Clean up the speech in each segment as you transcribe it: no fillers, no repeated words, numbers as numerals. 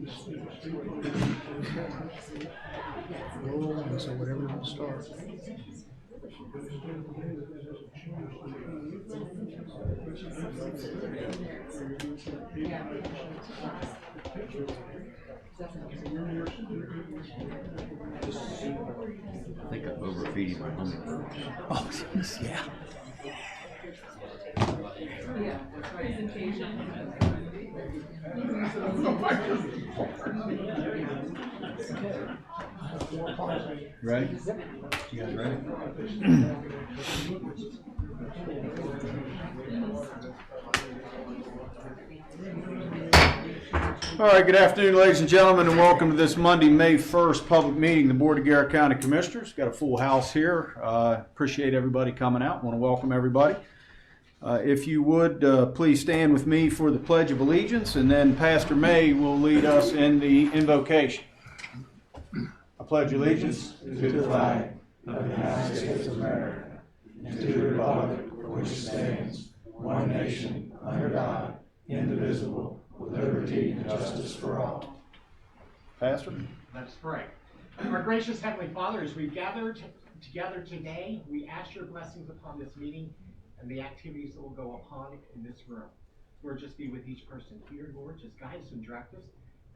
Oh, so whatever will start. I think I'm overfeeding my hummingbirds. Oh, yeah. Ready? You guys ready? All right, good afternoon, ladies and gentlemen, and welcome to this Monday, May 1st public meeting of the Board of Garrett County Commissioners. Got a full house here. Appreciate everybody coming out. Want to welcome everybody. If you would, please stand with me for the Pledge of Allegiance, and then Pastor May will lead us in the invocation. I pledge allegiance to the flag of the United States of America and to the republic for which it stands, one nation, under God, indivisible, with liberty and justice for all. Pastor? Let's pray. Our gracious Heavenly Father, as we've gathered together today, we ask your blessings upon this meeting and the activities that will go upon in this room. Lord, just be with each person here, Lord. Just guide us and direct us.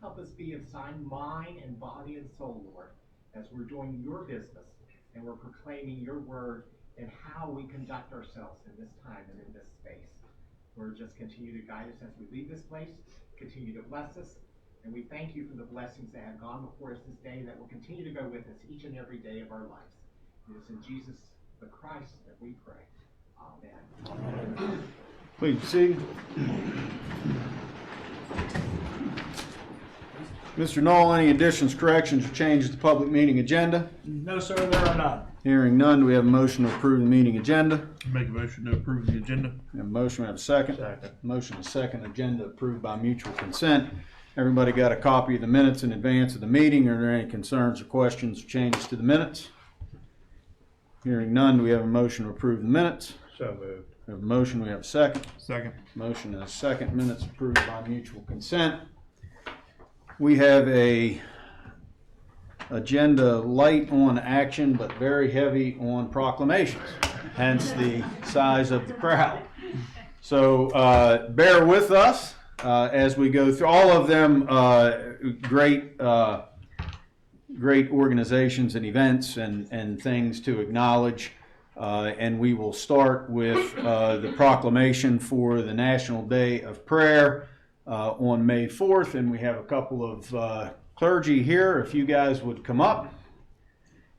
Help us be of sound mind and body and soul, Lord, as we're doing your business and we're proclaiming your word and how we conduct ourselves in this time and in this space. Lord, just continue to guide us as we leave this place, continue to bless us, and we thank you for the blessings that have gone before us this day that will continue to go with us each and every day of our lives. It is in Jesus the Christ that we pray. Amen. Please be seated. Mr. Knoll, any additions, corrections, or changes to the public meeting agenda? No, sir, there are none. Hearing none, do we have a motion to approve the meeting agenda? Make a motion to approve the agenda. We have a motion, we have a second. Motion and second, agenda approved by mutual consent. Everybody got a copy of the minutes in advance of the meeting. Are there any concerns or questions or changes to the minutes? Hearing none, do we have a motion to approve the minutes? So moved. We have a motion, we have a second. Second. Motion and a second, minutes approved by mutual consent. We have a agenda light on action, but very heavy on proclamations, hence the size of the crowd. So bear with us as we go through all of them. Great organizations and events and things to acknowledge. And we will start with the proclamation for the National Day of Prayer on May 4th. And we have a couple of clergy here. If you guys would come up.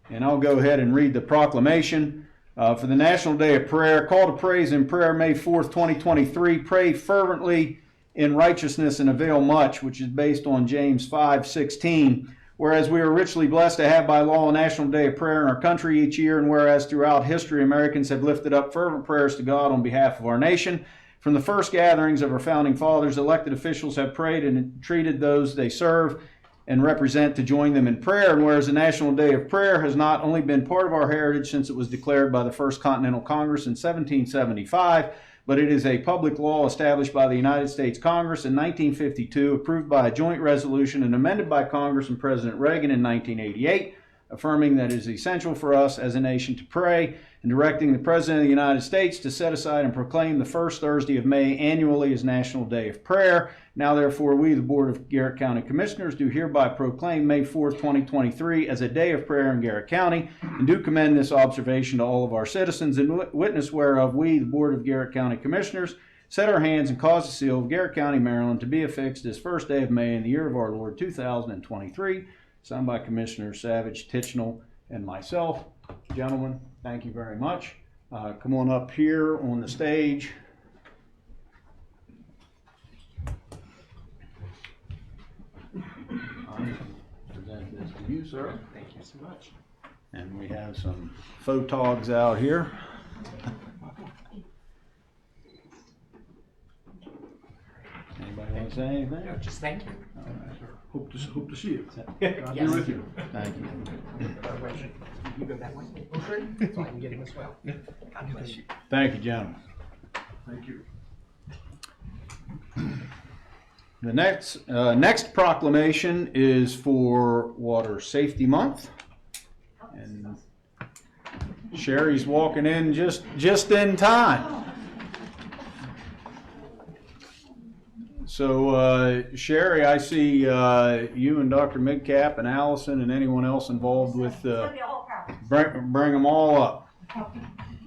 And I'll go ahead and read the proclamation for the National Day of Prayer. Call to praise and prayer, May 4th, 2023. Pray fervently in righteousness and avail much, which is based on James 5:16. Whereas we are richly blessed to have by law a National Day of Prayer in our country each year, and whereas throughout history Americans have lifted up fervent prayers to God on behalf of our nation. From the first gatherings of our founding fathers, elected officials have prayed and entreated those they serve and represent to join them in prayer. And whereas the National Day of Prayer has not only been part of our heritage since it was declared by the First Continental Congress in 1775, but it is a public law established by the United States Congress in 1952, approved by a joint resolution and amended by Congress and President Reagan in 1988, affirming that it is essential for us as a nation to pray, and directing the President of the United States to set aside and proclaim the first Thursday of May annually as National Day of Prayer. Now, therefore, we, the Board of Garrett County Commissioners, do hereby proclaim May 4th, 2023 as a day of prayer in Garrett County, and do commend this observation to all of our citizens, in witness whereof we, the Board of Garrett County Commissioners, set our hands and cause the seal of Garrett County, Maryland, to be affixed this first day of May in the year of our Lord 2023, signed by Commissioners Savage, Tichenal, and myself. Gentlemen, thank you very much. Come on up here on the stage. Present this to you, sir. Thank you so much. And we have some photogs out here. Anybody want to say anything? No, just thank you. All right. Hope to see you. God be Yes. with you. Thank you. You go that way, so I can get him as well. God bless you. Thank you, gentlemen. Thank you. The next proclamation is for Water Safety Month. And Sherry's walking in just in time. So, Sherry, I see you and Dr. Midcap and Allison and anyone else involved with bring them all up.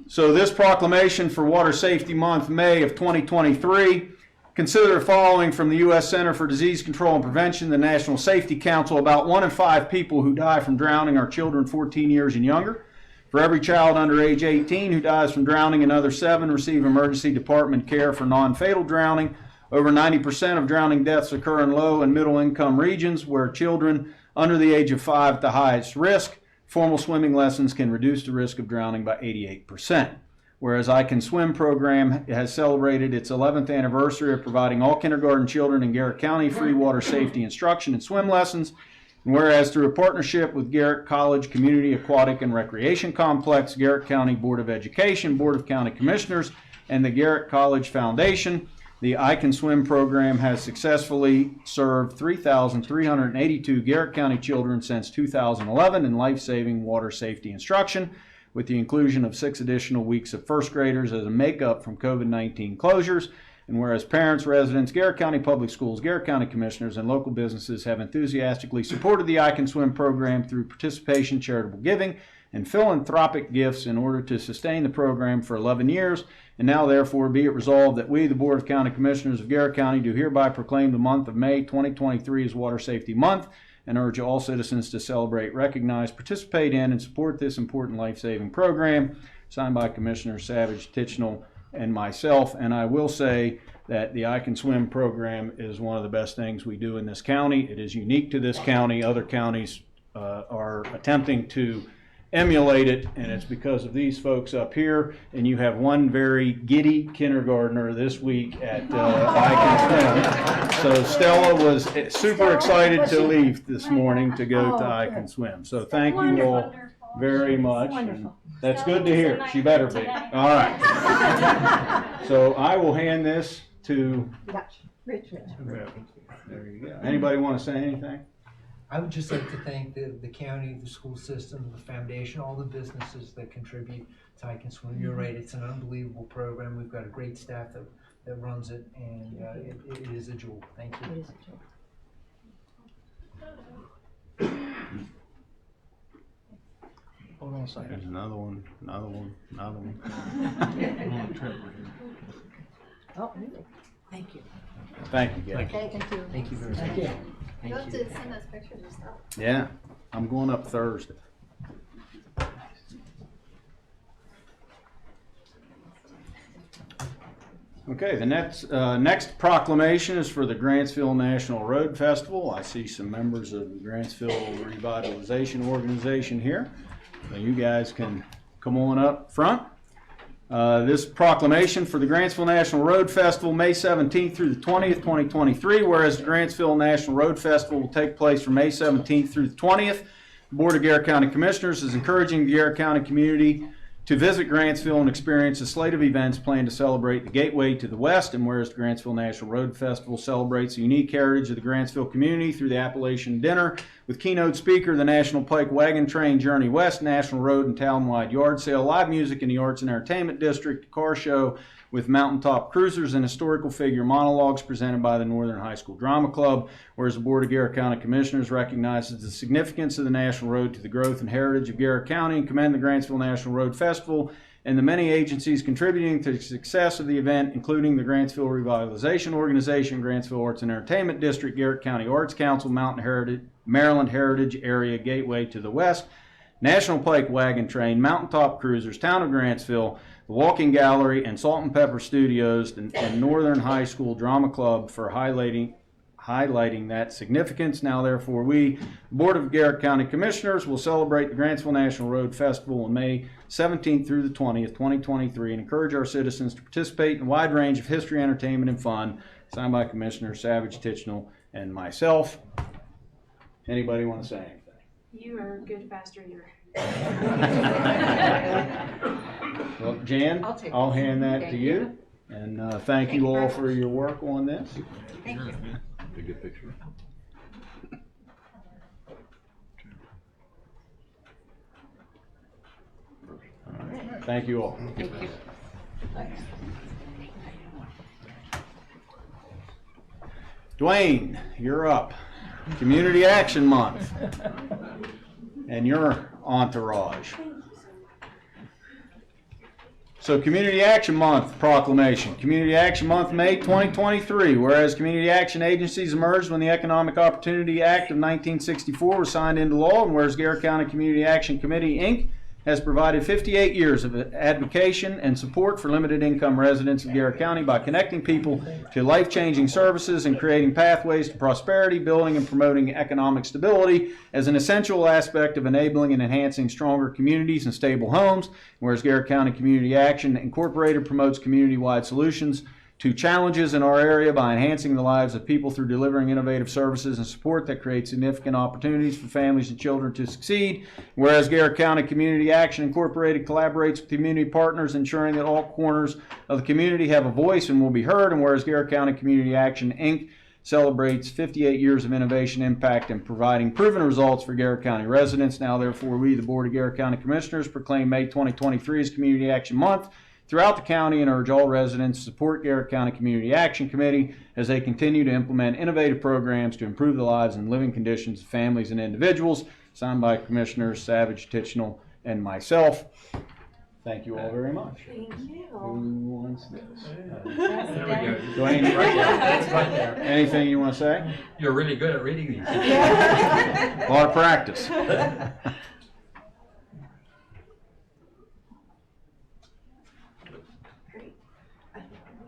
So this proclamation for Water Safety Month, May of 2023. Consider the following from the U.S. Center for Disease Control and Prevention, the National Safety Council. About 1 in 5 people who die from drowning are children 14 years and younger. For every child under age 18 who dies from drowning, another 7 receive emergency department care for non-fatal drowning. Over 90% of drowning deaths occur in low and middle income regions where children under the age of 5 at the highest risk. Formal swimming lessons can reduce the risk of drowning by 88%. Whereas I Can Swim program has celebrated its 11th anniversary of providing all kindergarten children in Garrett County free water safety instruction and swim lessons. And whereas through a partnership with Garrett College Community Aquatic and Recreation Complex, Garrett County Board of Education, Board of County Commissioners, and the Garrett College Foundation, the I Can Swim program has successfully served 3,382 Garrett County children since 2011 in life-saving water safety instruction, with the inclusion of 6 additional weeks of first graders as a makeup from COVID-19 closures. And whereas parents, residents, Garrett County Public Schools, Garrett County Commissioners, and local businesses have enthusiastically supported the I Can Swim program through participation, charitable giving, and philanthropic gifts in order to sustain the program for 11 years. And now therefore be it resolved that we, the Board of County Commissioners of Garrett County, do hereby proclaim the month of May 2023 as Water Safety Month and urge all citizens to celebrate, recognize, participate in, and support this important life-saving program. Signed by Commissioner Savage, Tichenal, and myself. And I will say that the I Can Swim program is one of the best things we do in this county. It is unique to this county. Other counties are attempting to emulate it, and it's because of these folks up here. And you have one very giddy kindergartner this week at I Can Swim. So Stella was super excited to leave this morning to go to I Can Swim. So thank you all very much. And that's good to hear. She better be. All right. So I will hand this to Rich. There you go. Anybody want to say anything? I would just like to thank the county, the school system, the foundation, all the businesses that contribute to I Can Swim. You're right, it's an unbelievable program. We've got a great staff that runs it, and it is a jewel. Thank you. It is a joke. Hold on a second. There's another one, another one, another one. Oh, really? Thank you. Thank you, guys. Thank you. Thank you very much. Thank you. You'll have to send us pictures and stuff. Yeah, I'm going up Thursday. Okay, the next proclamation is for the Grantsville National Road Festival. I see some members of the Grantsville Revitalization Organization here. So you guys can come on up front. This proclamation for the Grantsville National Road Festival, May 17th through the 20th, 2023, whereas the Grantsville National Road Festival will take place from May 17th through the 20th. The Board of Garrett County Commissioners is encouraging the Garrett County community to visit Grantsville and experience a slate of events planned to celebrate the Gateway to the West, and whereas the Grantsville National Road Festival celebrates the unique heritage of the Grantsville community through the Appalachian Dinner, with keynote speaker, the National Pike Wagon Train Journey West, National Road and Townwide Yard Sale, live music in the Arts and Entertainment District, car show with mountaintop cruisers and historical figure monologues presented by the Northern High School Drama Club, whereas the Board of Garrett County Commissioners recognizes the significance of the National Road to the growth and heritage of Garrett County and commend the Grantsville National Road Festival and the many agencies contributing to the success of the event, including the Grantsville Revitalization Organization, Grantsville Arts and Entertainment District, Garrett County Arts Council, Maryland Heritage Area Gateway to the West, National Pike Wagon Train, Mountaintop Cruisers, Town of Grantsville, the Walking Gallery, and Salt and Pepper Studios, and Northern High School Drama Club for highlighting that significance. Now, therefore, we, the Board of Garrett County Commissioners, will celebrate the Grantsville National Road Festival on May 17th through the 20th, 2023, and encourage our citizens to participate in a wide range of history, entertainment, and fun. Signed by Commissioner Savage, Tichenal, and myself. Anybody want to say anything? You are a good faster year. Well, Jan, I'll hand that to you. And thank you all for your work on this. Thank you. a good picture. Thank you all. Dwayne, you're up. Community Action Month. And your entourage. So Community Action Month proclamation. Community Action Month, May 2023. Whereas community action agencies emerged when the Economic Opportunity Act of 1964 was signed into law, and whereas Garrett County Community Action Committee, Inc. has provided 58 years of advocation and support for limited income residents of Garrett County by connecting people to life-changing services and creating pathways to prosperity, building and promoting economic stability as an essential aspect of enabling and enhancing stronger communities and stable homes. Whereas Garrett County Community Action Incorporated promotes community-wide solutions to challenges in our area by enhancing the lives of people through delivering innovative services and support that create significant opportunities for families and children to succeed. Whereas Garrett County Community Action Incorporated collaborates with community partners, ensuring that all corners of the community have a voice and will be heard. And whereas Garrett County Community Action, Inc. celebrates 58 years of innovation, impact, and providing proven results for Garrett County residents. Now, therefore, we, the Board of Garrett County Commissioners, proclaim May 2023 as Community Action Month throughout the county and urge all residents to support Garrett County Community Action Committee as they continue to implement innovative programs to improve the lives and living conditions of families and individuals. Signed by Commissioners Savage, Tichenal, and myself. Thank you all very much. Thank you. Who wants this? There we go. Dwayne, Right there. anything you want to say? You're really good at reading these. A lot of practice.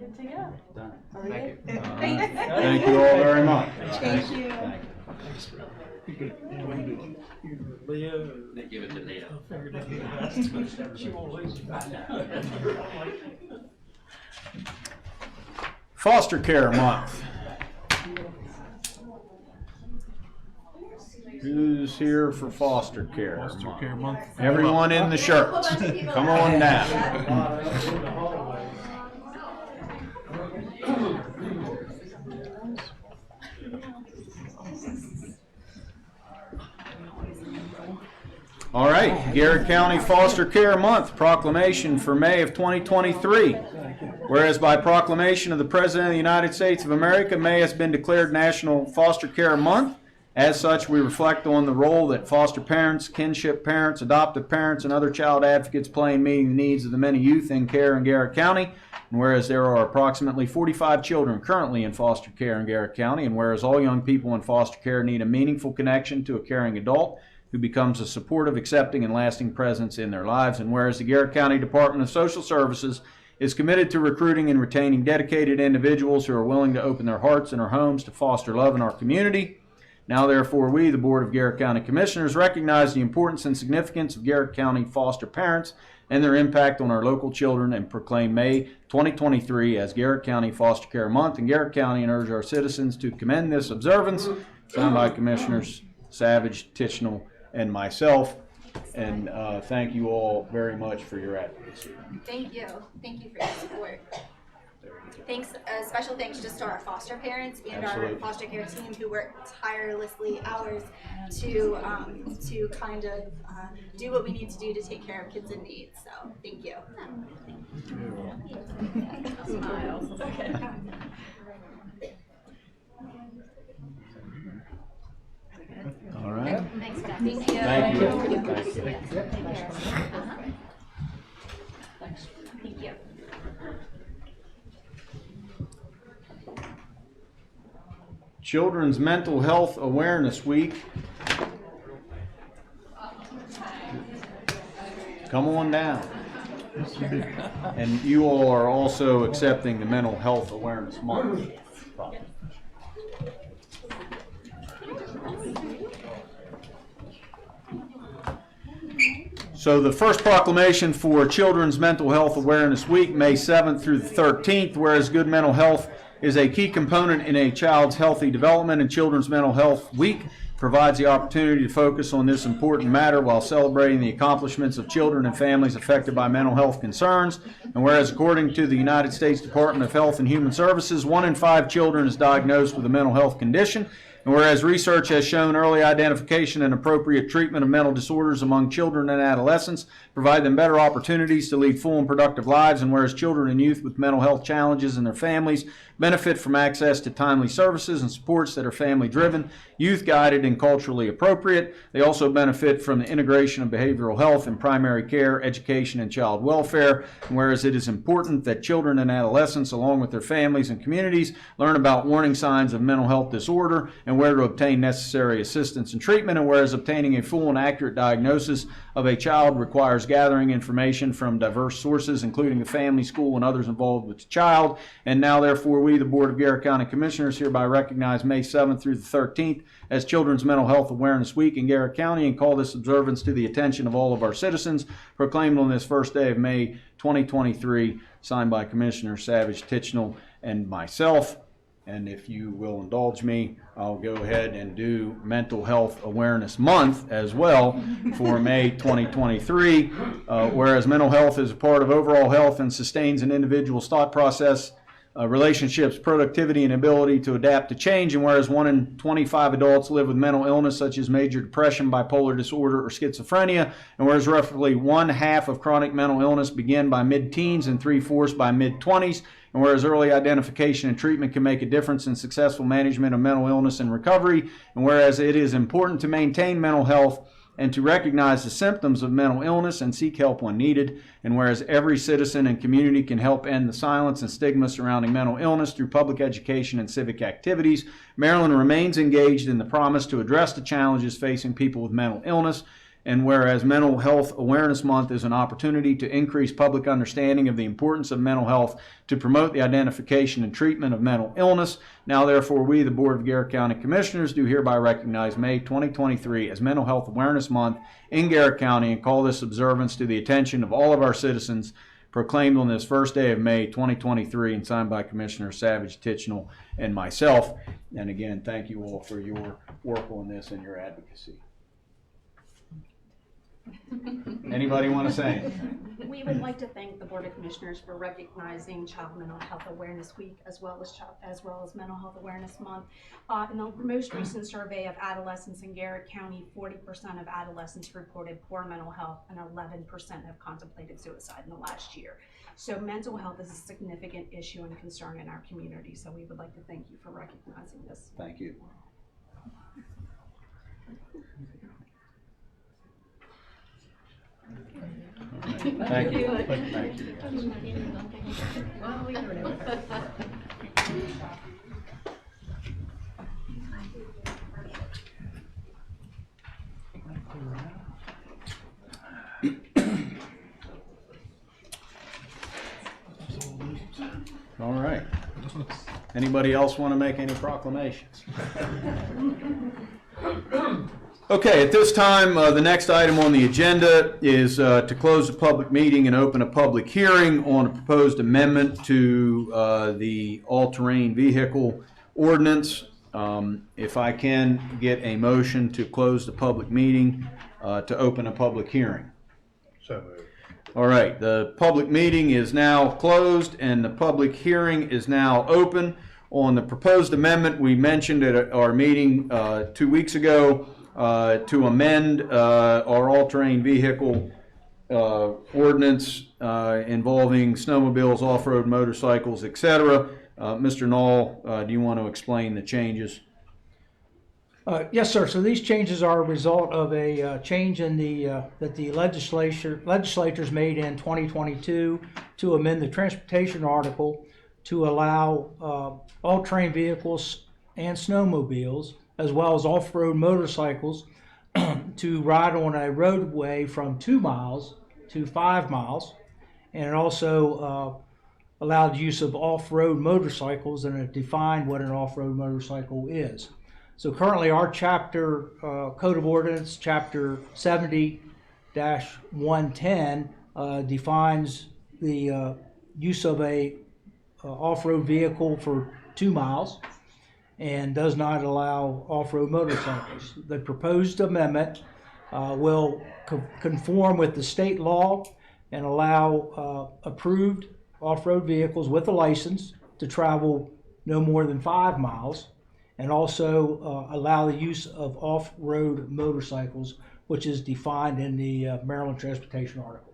Good to go. Done. Are we good? Thank you all very much. Thank you. Leah. They give it to Leah. She won't lose it. Foster Care Month. Who's here for Foster Care Foster Month? Care Month. Everyone in the shirts. Come on down. All right, Garrett County Foster Care Month proclamation for May of 2023. Whereas by proclamation of the President of the United States of America, May has been declared National Foster Care Month. As such, we reflect on the role that foster parents, kinship parents, adoptive parents, and other child advocates play in meeting the needs of the many youth in care in Garrett County. And whereas there are approximately 45 children currently in foster care in Garrett County, and whereas all young people in foster care need a meaningful connection to a caring adult who becomes a supportive, accepting, and lasting presence in their lives. And whereas the Garrett County Department of Social Services is committed to recruiting and retaining dedicated individuals who are willing to open their hearts and their homes to foster love in our community. Now, therefore, we, the Board of Garrett County Commissioners, recognize the importance and significance of Garrett County foster parents and their impact on our local children, and proclaim May 2023 as Garrett County Foster Care Month in Garrett County, and urge our citizens to commend this observance. Signed by Commissioners Savage, Tichenal, and myself. And thank you all very much for your advocacy. Thank you. Thank you for your support. Thanks, special thanks just to our foster parents and Absolutely. our foster care team who work tirelessly hours to kind of do what we need to do to take care of kids in need. So thank you. Smiles. All right. Thanks, Dad. Thank you. Thank you. Thank you. Thank you. Thank you. Children's Mental Health Awareness Week. Come on down. And you all are also accepting the Mental Health Awareness Month. So the first proclamation for Children's Mental Health Awareness Week, May 7th through the 13th, whereas good mental health is a key component in a child's healthy development, and Children's Mental Health Week provides the opportunity to focus on this important matter while celebrating the accomplishments of children and families affected by mental health concerns. And whereas according to the United States Department of Health and Human Services, 1 in 5 children is diagnosed with a mental health condition. And whereas research has shown early identification and appropriate treatment of mental disorders among children and adolescents provide them better opportunities to lead full and productive lives, and whereas children and youth with mental health challenges and their families benefit from access to timely services and supports that are family-driven, youth-guided, and culturally appropriate. They also benefit from the integration of behavioral health and primary care, education, and child welfare. And whereas it is important that children and adolescents, along with their families and communities, learn about warning signs of mental health disorder and where to obtain necessary assistance and treatment, and whereas obtaining a full and accurate diagnosis of a child requires gathering information from diverse sources, including the family, school, and others involved with the child. And now, therefore, we, the Board of Garrett County Commissioners, hereby recognize May 7th through the 13th as Children's Mental Health Awareness Week in Garrett County, and call this observance to the attention of all of our citizens, proclaimed on this first day of May 2023, signed by Commissioner Savage, Tichenal, and myself. And if you will indulge me, I'll go ahead and do Mental Health Awareness Month as well for May 2023. Whereas mental health is a part of overall health and sustains an individual's thought process, relationships, productivity, and ability to adapt to change. And whereas 1 in 25 adults live with mental illness such as major depression, bipolar disorder, or schizophrenia, and whereas roughly 1/2 of chronic mental illness begin by mid-teens and 3/4 by mid-20s, and whereas early identification and treatment can make a difference in successful management of mental illness and recovery, and whereas it is important to maintain mental health and to recognize the symptoms of mental illness and seek help when needed, and whereas every citizen and community can help end the silence and stigma surrounding mental illness through public education and civic activities, Maryland remains engaged in the promise to address the challenges facing people with mental illness. And whereas Mental Health Awareness Month is an opportunity to increase public understanding of the importance of mental health to promote the identification and treatment of mental illness, now therefore we, the Board of Garrett County Commissioners, do hereby recognize May 2023 as Mental Health Awareness Month in Garrett County, and call this observance to the attention of all of our citizens, proclaimed on this first day of May 2023 and signed by Commissioner Savage, Tichenal, and myself. And again, thank you all for your work on this and your advocacy. Anybody want to say anything? We would like to thank the Board of Commissioners for recognizing Child Mental Health Awareness Week as well as Mental Health Awareness Month. In the most recent survey of adolescents in Garrett County, 40% of adolescents reported poor mental health and 11% have contemplated suicide in the last year. So mental health is a significant issue and concern in our community. So we would like to thank you for recognizing this. Thank you. Thank you. Thank you. All right. Anybody else want to make any proclamations? Okay, at this time, the next item on the agenda is to close the public meeting and open a public hearing on a proposed amendment to the all-terrain vehicle ordinance. If I can get a motion to close the public meeting to open a public hearing. So moved. All right, the public meeting is now closed and the public hearing is now open. On the proposed amendment we mentioned at our meeting 2 weeks ago, to amend our all-terrain vehicle ordinance involving snowmobiles, off-road motorcycles, etc. Mr. Knoll, do you want to explain the changes? Yes, sir. So these changes are a result of a change in that the legislatures made in 2022 to amend the transportation article to allow all-terrain vehicles and snowmobiles, as well as off-road motorcycles, to ride on a roadway from 2 miles to 5 miles. And it also allowed use of off-road motorcycles, and it defined what an off-road motorcycle is. So currently our chapter, Code of Ordinance, chapter 70-110, defines the use of a off-road vehicle for 2 miles and does not allow off-road motorcycles. The proposed amendment will conform with the state law and allow approved off-road vehicles with a license to travel no more than 5 miles, and also allow the use of off-road motorcycles, which is defined in the Maryland Transportation article.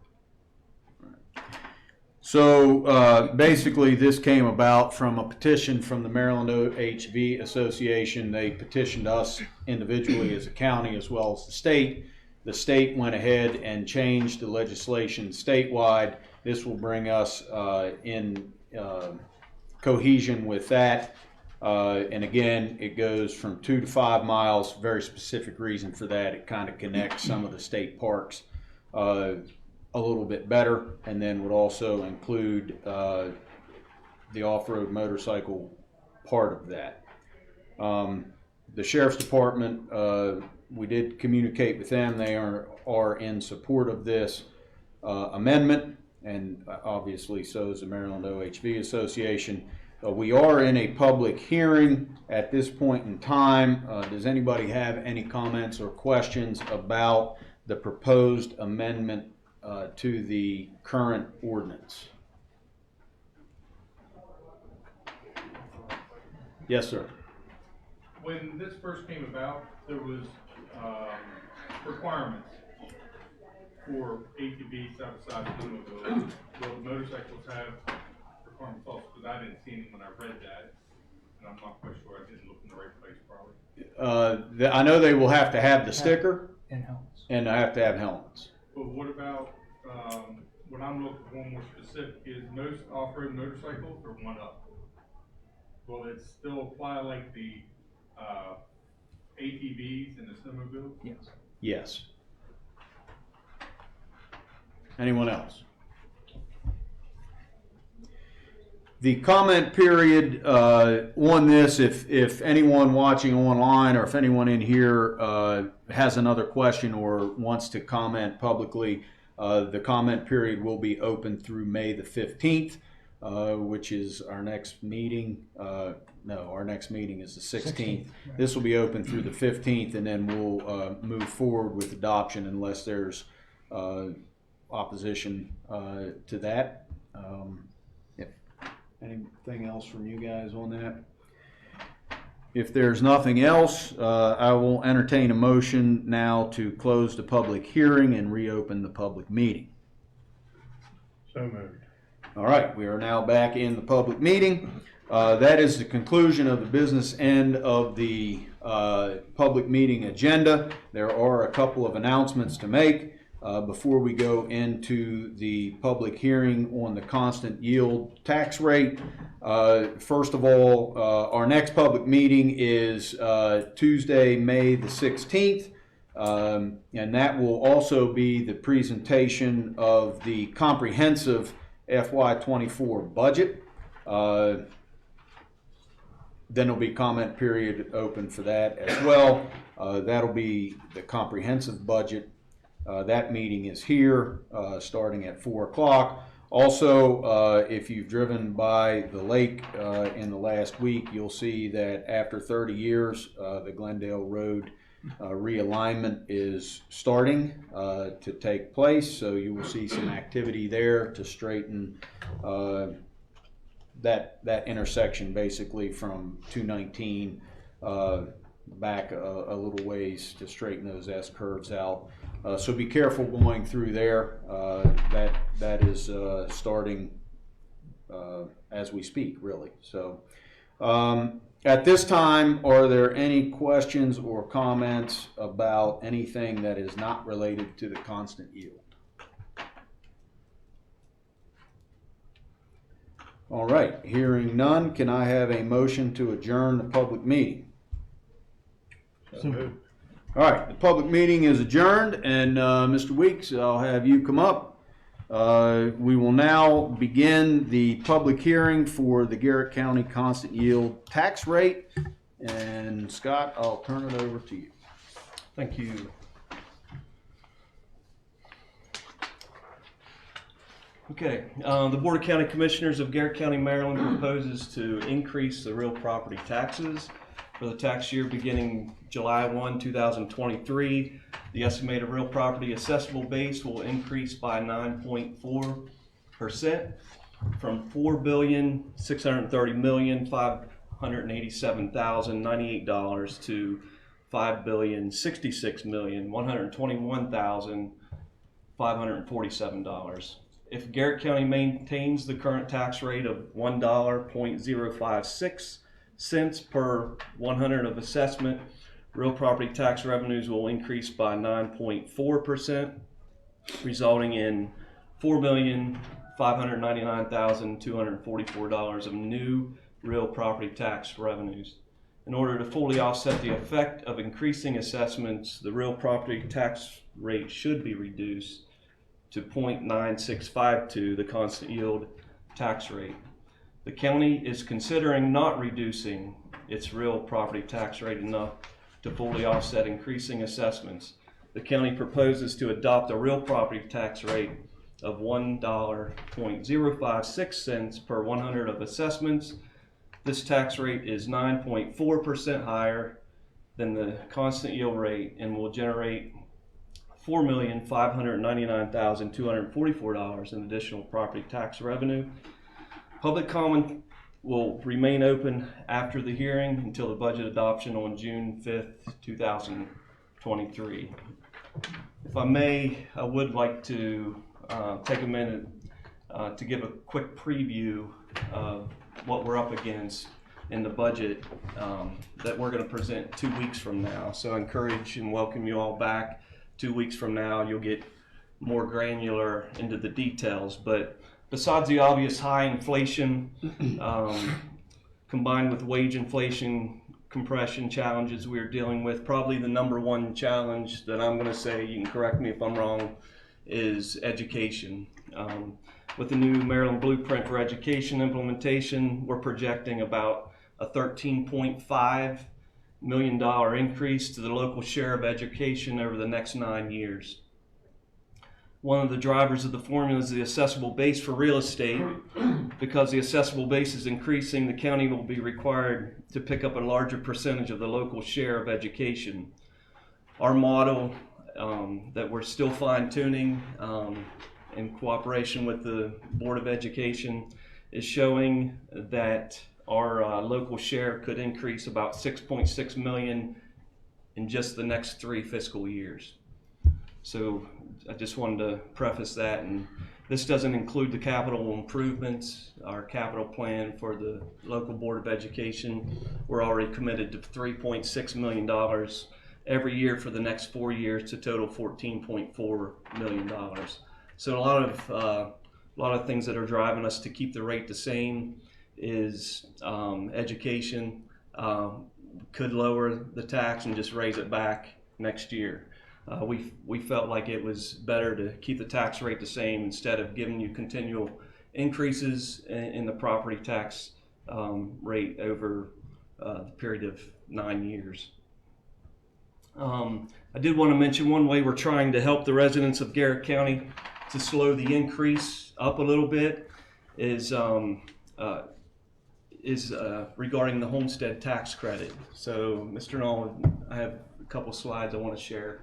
So basically, this came about from a petition from the Maryland OHV Association. They petitioned us individually as a county as well as the state. The state went ahead and changed the legislation statewide. This will bring us in cohesion with that. And again, it goes from 2 to 5 miles. Very specific reason for that. It kind of connects some of the state parks a little bit better, and then would also include the off-road motorcycle part of that. The Sheriff's Department, we did communicate with them. They are in support of this amendment, and obviously so is the Maryland OHV Association. We are in a public hearing at this point in time. Does anybody have any comments or questions about the proposed amendment to the current ordinance? Yes, sir. When this first came about, there was requirements for ATVs, side-by-side, snowmobiles. Will the motorcycles have requirements also? Because I didn't see any when I read that, and I'm not quite sure I didn't look in the right place probably. I know they will have to have the sticker And helmets. and I have to have helmets. But what about, what I'm looking for more specific is most off-road motorcycles are 1-up. Will it still apply like the ATVs and the snowmobiles? Yes. Yes. Anyone else? The comment period on this, if anyone watching online or if anyone in here has another question or wants to comment publicly, the comment period will be open through May the 15th, which is our next meeting. No, our next meeting is the 16th. Right. This will be open through the 15th, and then we'll move forward with adoption unless there's opposition to that. Anything else from you guys on that? If there's nothing else, I will entertain a motion now to close the public hearing and reopen the public meeting. So moved. All right, we are now back in the public meeting. That is the conclusion of the business end of the public meeting agenda. There are a couple of announcements to make before we go into the public hearing on the constant yield tax rate. First of all, our next public meeting is Tuesday, May the 16th. And that will also be the presentation of the comprehensive FY24 budget. Then there'll be comment period open for that as well. That'll be the comprehensive budget. That meeting is here starting at 4 o'clock. Also, if you've driven by the lake in the last week, you'll see that after 30 years, the Glendale Road realignment is starting to take place. So you will see some activity there to straighten that intersection basically from 219 back a little ways to straighten those S curves out. So be careful going through there. That is starting as we speak, really. So at this time, are there any questions or comments about anything that is not related to the constant yield? All right, hearing none, can I have a motion to adjourn the public meeting? So moved. All right, the public meeting is adjourned, and Mr. Weeks, I'll have you come up. We will now begin the public hearing for the Garrett County constant yield tax rate. And Scott, I'll turn it over to you. Thank you. Okay, the Board of County Commissioners of Garrett County, Maryland proposes to increase the real property taxes for the tax year beginning July 1, 2023. The estimated real property assessable base will increase by 9.4% from $4,630,587,098 to $5,066,121,547. If Garrett County maintains the current tax rate of $1.056 per 100 of assessment, real property tax revenues will increase by 9.4%, resulting in $4,599,244 of new real property tax revenues. In order to fully offset the effect of increasing assessments, the real property tax rate should be reduced to 0.9652, the constant yield tax rate. The county is considering not reducing its real property tax rate enough to fully offset increasing assessments. The county proposes to adopt a real property tax rate of $1.056 per 100 of assessments. This tax rate is 9.4% higher than the constant yield rate and will generate $4,599,244 in additional property tax revenue. Public comment will remain open after the hearing until the budget adoption on June 5th, 2023. If I may, I would like to take a minute to give a quick preview of what we're up against in the budget that we're going to present 2 weeks from now. So I encourage and welcome you all back. 2 weeks from now, you'll get more granular into the details. But besides the obvious high inflation, combined with wage inflation compression challenges we're dealing with, probably the number one challenge that I'm going to say, you can correct me if I'm wrong, is education. With the new Maryland Blueprint for Education implementation, we're projecting about a $13.5 million increase to the local share of education over the next 9 years. One of the drivers of the formula is the assessable base for real estate. Because the assessable base is increasing, the county will be required to pick up a larger percentage of the local share of education. Our model that we're still fine-tuning in cooperation with the Board of Education is showing that our local share could increase about $6.6 million in just the next 3 fiscal years. So I just wanted to preface that, and this doesn't include the capital improvements. Our capital plan for the local Board of Education, we're already committed to $3.6 million every year for the next 4 years to total $14.4 million. So a lot of things that are driving us to keep the rate the same is education. Could lower the tax and just raise it back next year. We felt like it was better to keep the tax rate the same instead of giving you continual increases in the property tax rate over the period of 9 years. I did want to mention one way we're trying to help the residents of Garrett County to slow the increase up a little bit is regarding the homestead tax credit. So, Mr. Nolan, I have a couple slides I want to share.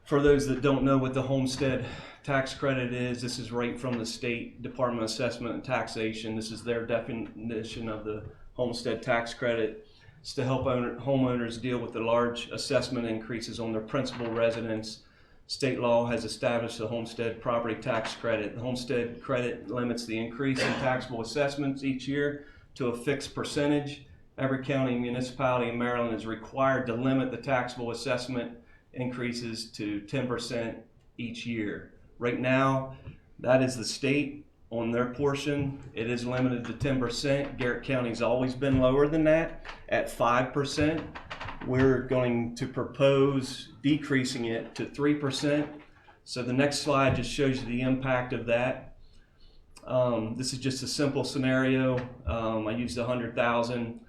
For those that don't know what the homestead tax credit is, this is right from the State Department of Assessment and Taxation. This is their definition of the homestead tax credit. It's to help homeowners deal with the large assessment increases on their principal residence. State law has established the homestead property tax credit. The homestead credit limits the increase in taxable assessments each year to a fixed percentage. Every county and municipality in Maryland is required to limit the taxable assessment increases to 10% each year. Right now, that is the state on their portion. It is limited to 10%. Garrett County's always been lower than that at 5%. We're going to propose decreasing it to 3%. So the next slide just shows you the impact of that. This is just a simple scenario. I used 100,000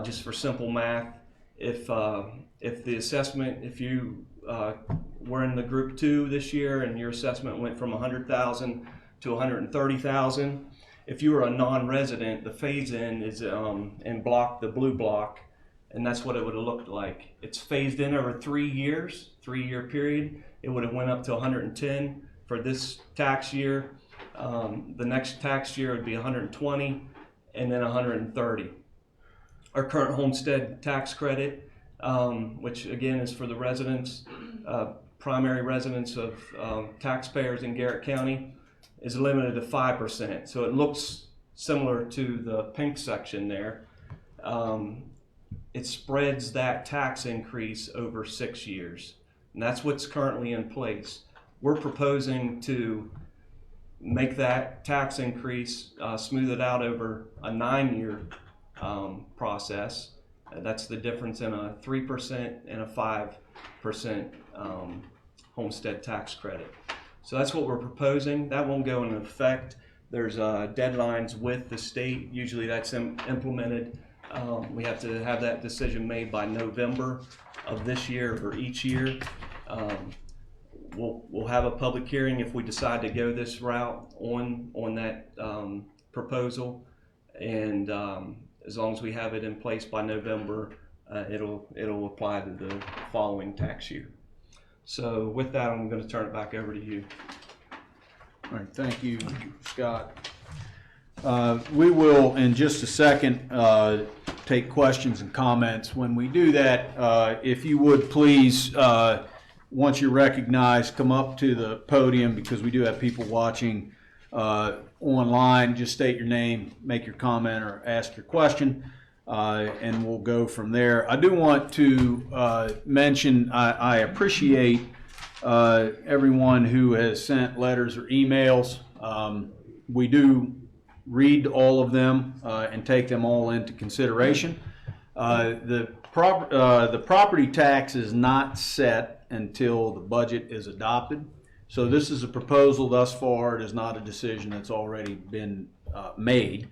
just for simple math. If the assessment, if you we're in the group 2 this year, and your assessment went from 100,000 to 130,000. If you were a non-resident, the phase-in is in block, the blue block, and that's what it would have looked like. It's phased in over 3 years, 3-year period. It would have went up to 110 for this tax year. The next tax year would be 120, and then 130. Our current homestead tax credit, which again is for the residents, primary residents of taxpayers in Garrett County, is limited to 5%. So it looks similar to the pink section there. It spreads that tax increase over 6 years. And that's what's currently in place. We're proposing to make that tax increase, smooth it out over a 9-year process. That's the difference in a 3% and a 5% homestead tax credit. So that's what we're proposing. That won't go into effect. There's deadlines with the state. Usually that's implemented. We have to have that decision made by November of this year for each year. We'll have a public hearing if we decide to go this route on that proposal, and as long as we have it in place by November, it'll apply to the following tax year. So with that, I'm going to turn it back over to you. All right, thank you, Scott. We will, in just a second, take questions and comments. When we do that, if you would please, once you're recognized, come up to the podium, because we do have people watching online. Just state your name, make your comment, or ask your question, and we'll go from there. I do want to mention I appreciate everyone who has sent letters or emails. We do read all of them and take them all into consideration. The property tax is not set until the budget is adopted. So this is a proposal thus far. It is not a decision that's already been made.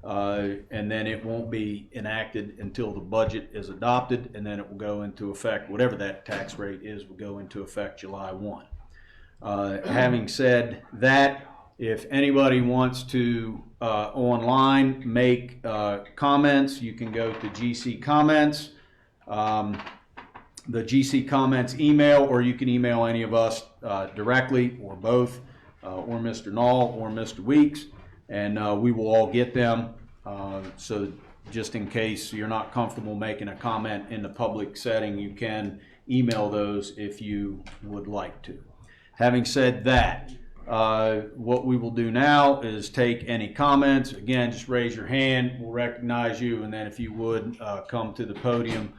And then it won't be enacted until the budget is adopted, and then it will go into effect. Whatever that tax rate is will go into effect July 1. Having said that, if anybody wants to online make comments, you can go to GC Comments, the GC Comments email, or you can email any of us directly, or both, or Mr. Knoll or Mr. Weeks, and we will all get them. So just in case you're not comfortable making a comment in the public setting, you can email those if you would like to. Having said that, what we will do now is take any comments. Again, just raise your hand, we'll recognize you, and then if you would come to the podium,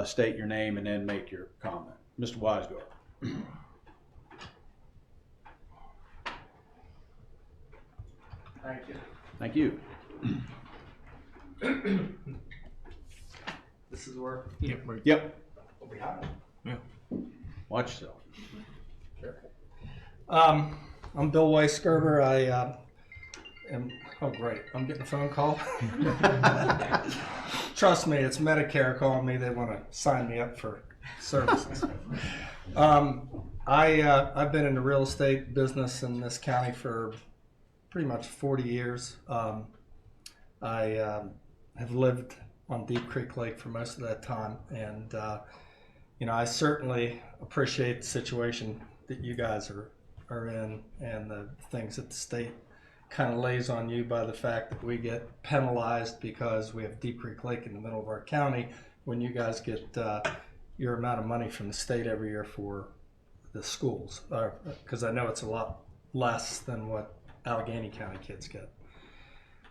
state your name, and then make your comment. Mr. Weisgard. Thank you. Thank you. This is where Yep. we'll be hiding. Watch yourself. I'm Bill Weisgerber. I am, oh great, I'm getting a phone call. Trust me, it's Medicare calling me. They want to sign me up for services. I've been in the real estate business in this county for pretty much 40 years. I have lived on Deep Creek Lake for most of that time, and I certainly appreciate the situation that you guys are in, and the things that the state kind of lays on you by the fact that we get penalized because we have Deep Creek Lake in the middle of our county, when you guys get your amount of money from the state every year for the schools, because I know it's a lot less than what Allegheny County kids get.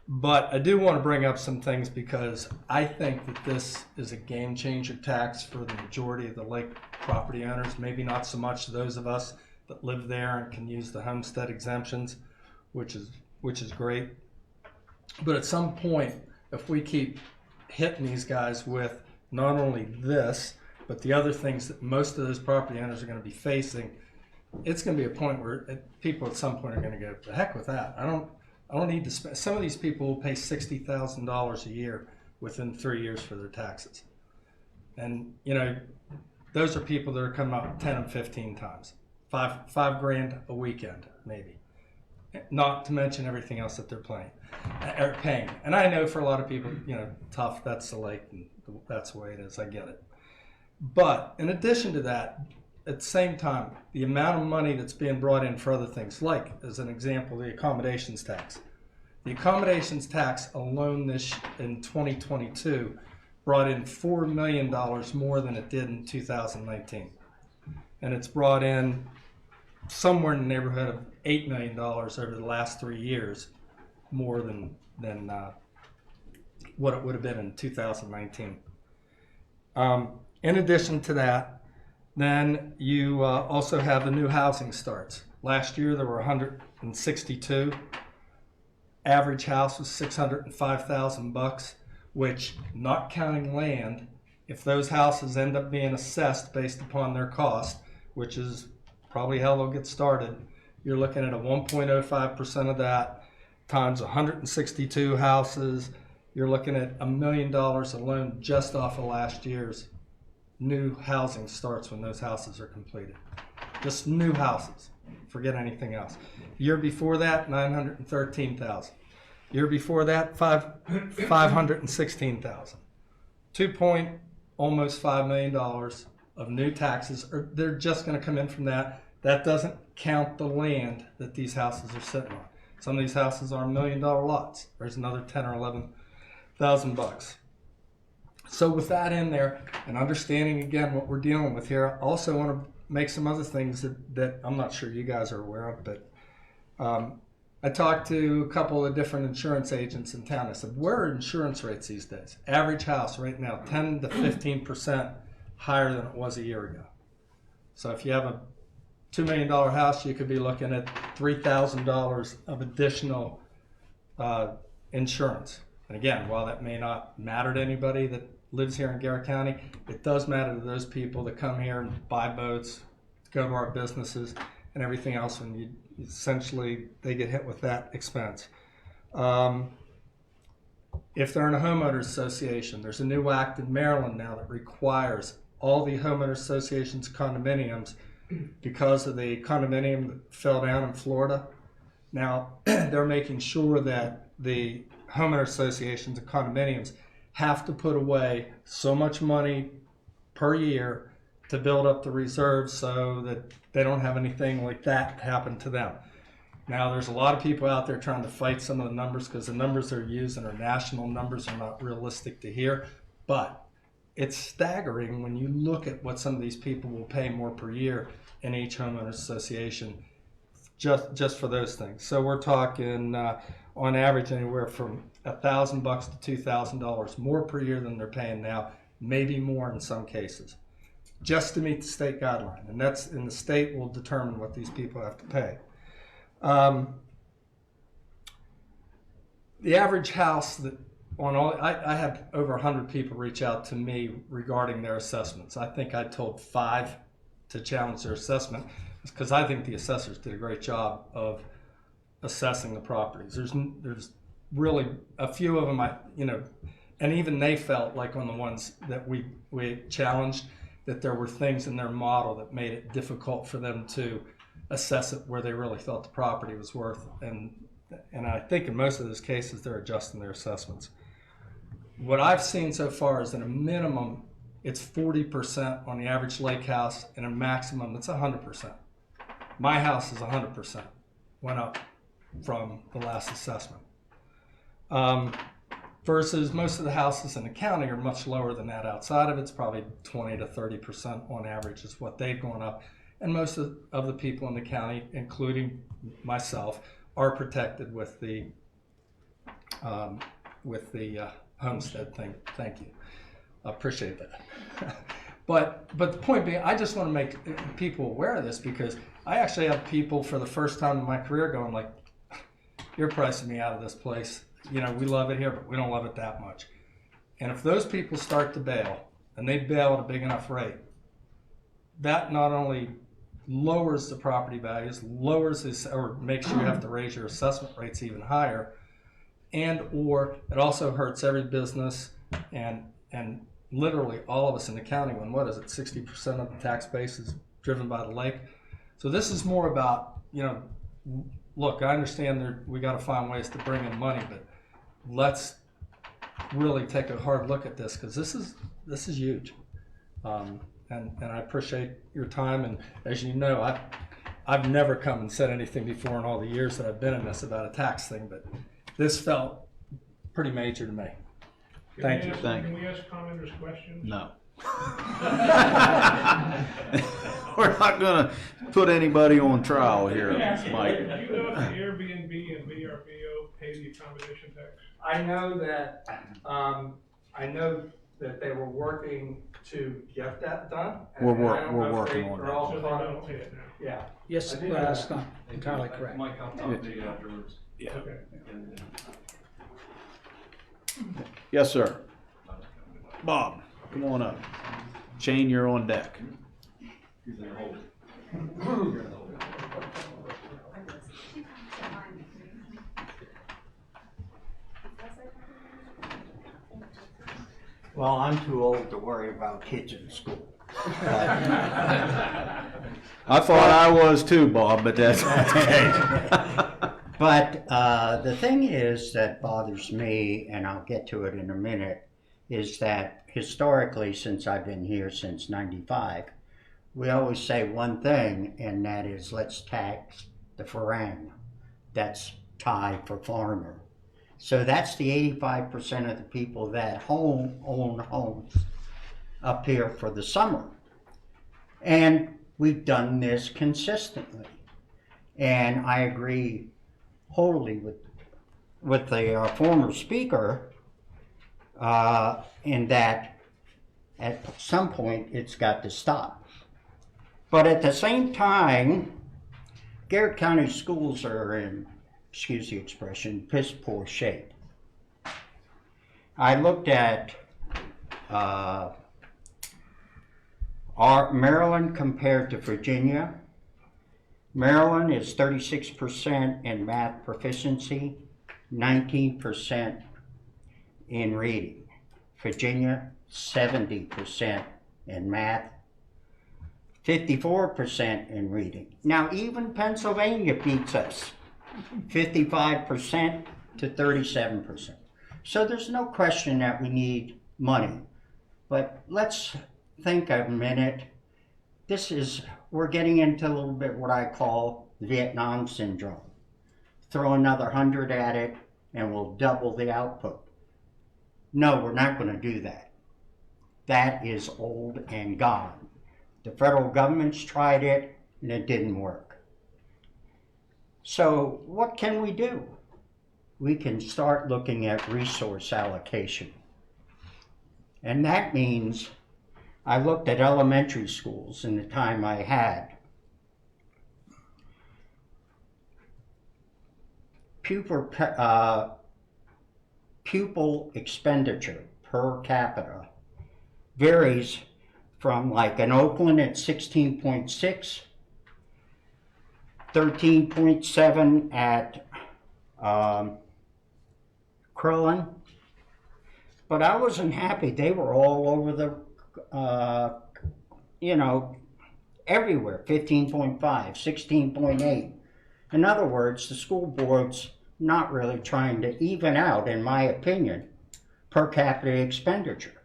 But I do want to bring up some things, because I think that this is a game changer tax for the majority of the lake property owners. Maybe not so much those of us that live there and can use the homestead exemptions, which is great. But at some point, if we keep hitting these guys with not only this, but the other things that most of those property owners are going to be facing, it's going to be a point where people at some point are going to go, the heck with that. I don't need to spend. Some of these people will pay $60,000 a year within 3 years for their taxes. And, those are people that are coming up 10 and 15 times. Five grand a weekend, maybe. Not to mention everything else that they're paying. And I know for a lot of people, tough, that's the lake, and that's the way it is, I get it. But in addition to that, at the same time, the amount of money that's being brought in for other things, like, as an example, the accommodations tax. The accommodations tax alone in 2022 brought in $4 million more than it did in 2019. And it's brought in somewhere in the neighborhood of $8 million over the last 3 years, more than what it would have been in 2019. In addition to that, then you also have the new housing starts. Last year there were 162. Average house was $605,000, which, not counting land, if those houses end up being assessed based upon their cost, which is probably how they'll get started, you're looking at a 1.05% of that times 162 houses. You're looking at $1 million alone just off of last year's new housing starts when those houses are completed. Just new houses. Forget anything else. Year before that, 913,000. Year before that, 516,000. Almost $5 million of new taxes. They're just going to come in from that. That doesn't count the land that these houses are sitting on. Some of these houses are $1 million lots. There's another 10 or 11,000 bucks. So with that in there, and understanding again what we're dealing with here, I also want to make some other things that I'm not sure you guys are aware of, but I talked to a couple of different insurance agents in town. I said, where are insurance rates these days? Average house right now, 10 to 15% higher than it was a year ago. So if you have a $2 million house, you could be looking at $3,000 of additional insurance. And again, while that may not matter to anybody that lives here in Garrett County, it does matter to those people that come here and buy boats, go to our businesses, and everything else, and essentially they get hit with that expense. If they're in a homeowners association, there's a new act in Maryland now that requires all the homeowners associations condominiums, because of the condominium that fell down in Florida. Now they're making sure that the homeowner associations and condominiums have to put away so much money per year to build up the reserves so that they don't have anything like that happen to them. Now there's a lot of people out there trying to fight some of the numbers because the numbers they're using are national numbers, are not realistic to hear, but it's staggering when you look at what some of these people will pay more per year in each homeowners association just for those things. So we're talking on average anywhere from $1,000 to $2,000 more per year than they're paying now, maybe more in some cases, just to meet the state guideline. And that's, in the state will determine what these people have to pay. The average house that I had over 100 people reach out to me regarding their assessments. I think I told 5 to challenge their assessment, because I think the assessors did a great job of assessing the properties. There's really a few of them and even they felt like on the ones that we challenged that there were things in their model that made it difficult for them to assess it where they really thought the property was worth. And I think in most of those cases they're adjusting their assessments. What I've seen so far is that a minimum it's 40% on the average lake house, and a maximum it's 100%. My house is 100%, went up from the last assessment. Versus most of the houses in the county are much lower than that. Outside of it's probably 20 to 30% on average is what they've gone up. And most of the people in the county, including myself, are protected with the homestead thing. Thank you. I appreciate that. But the point being, I just want to make people aware of this, because I actually have people for the first time in my career going like, you're pricing me out of this place. We love it here, but we don't love it that much. And if those people start to bail, and they bail at a big enough rate, that not only lowers the property values, or makes you have to raise your assessment rates even higher, and or it also hurts every business and literally all of us in the county when, what is it, 60% of the tax base is driven by the lake. So this is more about, look, I understand we got to find ways to bring in money, but let's really take a hard look at this, because this is huge. And I appreciate your time. And as you know, I've never come and said anything before in all the years that I've been in this about a tax thing, but this felt pretty major to me. Thank you. Can we ask commenters questions? No. We're not gonna put anybody on trial here, Mike. Do you know if the Airbnb and VRBO pay the accommodation tax? I know that they were working to get that done. We're working on that. So they don't pay it now? Yeah. Yes, that's not entirely correct. Mike, I'll talk to you afterwards. Yeah. Okay. Yes, sir. Bob, come on up. Shane, you're on deck. Well, I'm too old to worry about kids in school. I thought I was too, Bob, but that's okay. But the thing is that bothers me, and I'll get to it in a minute, is that historically, since I've been here since '95, we always say one thing, and that is let's tax the farang. That's Thai for foreigner. So that's the 85% of the people that own homes up here for the summer. And we've done this consistently. And I agree wholly with the former speaker in that at some point it's got to stop. But at the same time, Garrett County schools are in, excuse the expression, piss poor shape. I looked at our Maryland compared to Virginia. Maryland is 36% in math proficiency, 19% in reading. Virginia, 70% in math, 54% in reading. Now even Pennsylvania beats us, 55% to 37%. So there's no question that we need money. But let's think a minute. We're getting into a little bit what I call Vietnam syndrome. Throw another 100 at it and we'll double the output. No, we're not going to do that. That is old and gone. The federal government's tried it and it didn't work. So what can we do? We can start looking at resource allocation. And that means I looked at elementary schools in the time I had. Pupil expenditure per capita varies from like in Oakland at 16.6, 13.7 at Crillon. But I wasn't happy. They were all over the everywhere, 15.5, 16.8. In other words, the school board's not really trying to even out, in my opinion, per capita expenditure.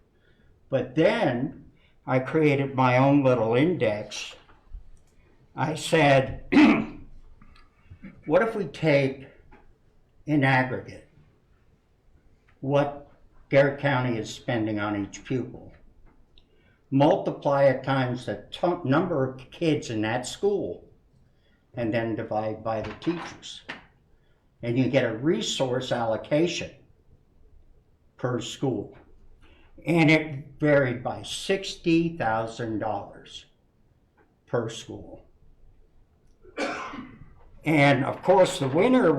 But then I created my own little index. I said, what if we take in aggregate what Garrett County is spending on each pupil, multiply it times the number of kids in that school, and then divide by the teachers. And you get a resource allocation per school. And it varied by $60,000 per school. And of course the winner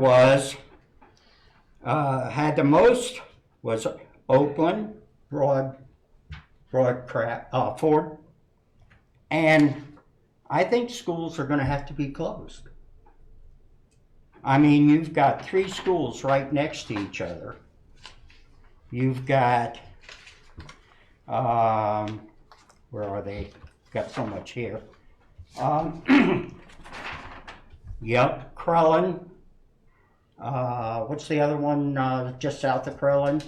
had the most was Oakland, Ford, and I think schools are going to have to be closed. I mean, you've got 3 schools right next to each other. You've got Where are they? Got so much here. Yep, Crellin. What's the other one just south of Crellin?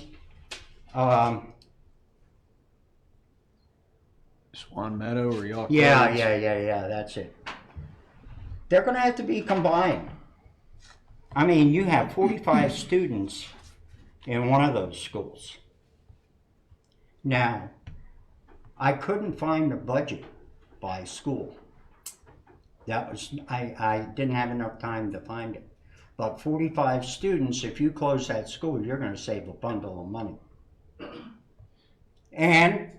Swan Meadow or York? Yeah, that's it. They're gonna have to be combined. I mean, you have 45 students in one of those schools. Now, I couldn't find the budget by school. That was, I didn't have enough time to find it. But 45 students, if you close that school, you're gonna save a bundle of money. And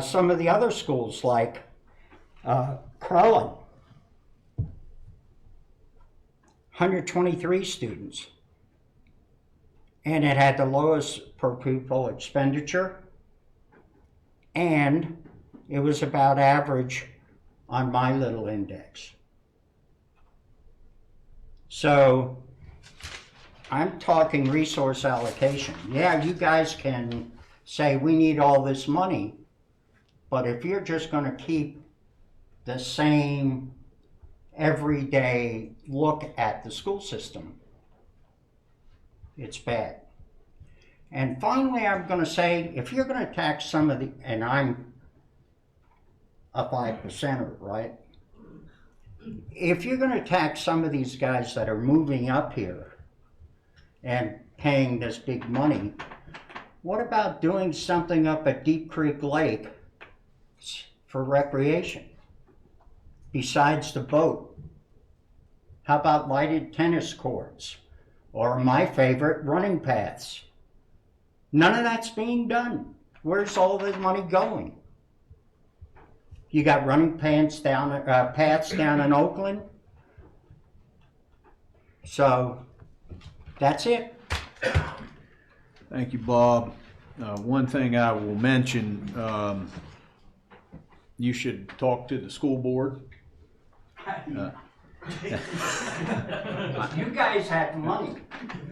some of the other schools like Crellin, 123 students. And it had the lowest per pupil expenditure. And it was about average on my little index. So I'm talking resource allocation. Yeah, you guys can say we need all this money, but if you're just going to keep the same everyday look at the school system, it's bad. And finally, I'm going to say, if you're going to tax some of the, and I'm a 5%er, right? If you're going to tax some of these guys that are moving up here and paying this big money, what about doing something up at Deep Creek Lake for recreation besides the boat? How about lighted tennis courts? Or my favorite, running paths? None of that's being done. Where's all the money going? You got running paths down in Oakland. So that's it. Thank you, Bob. One thing I will mention, you should talk to the school board. You guys have money.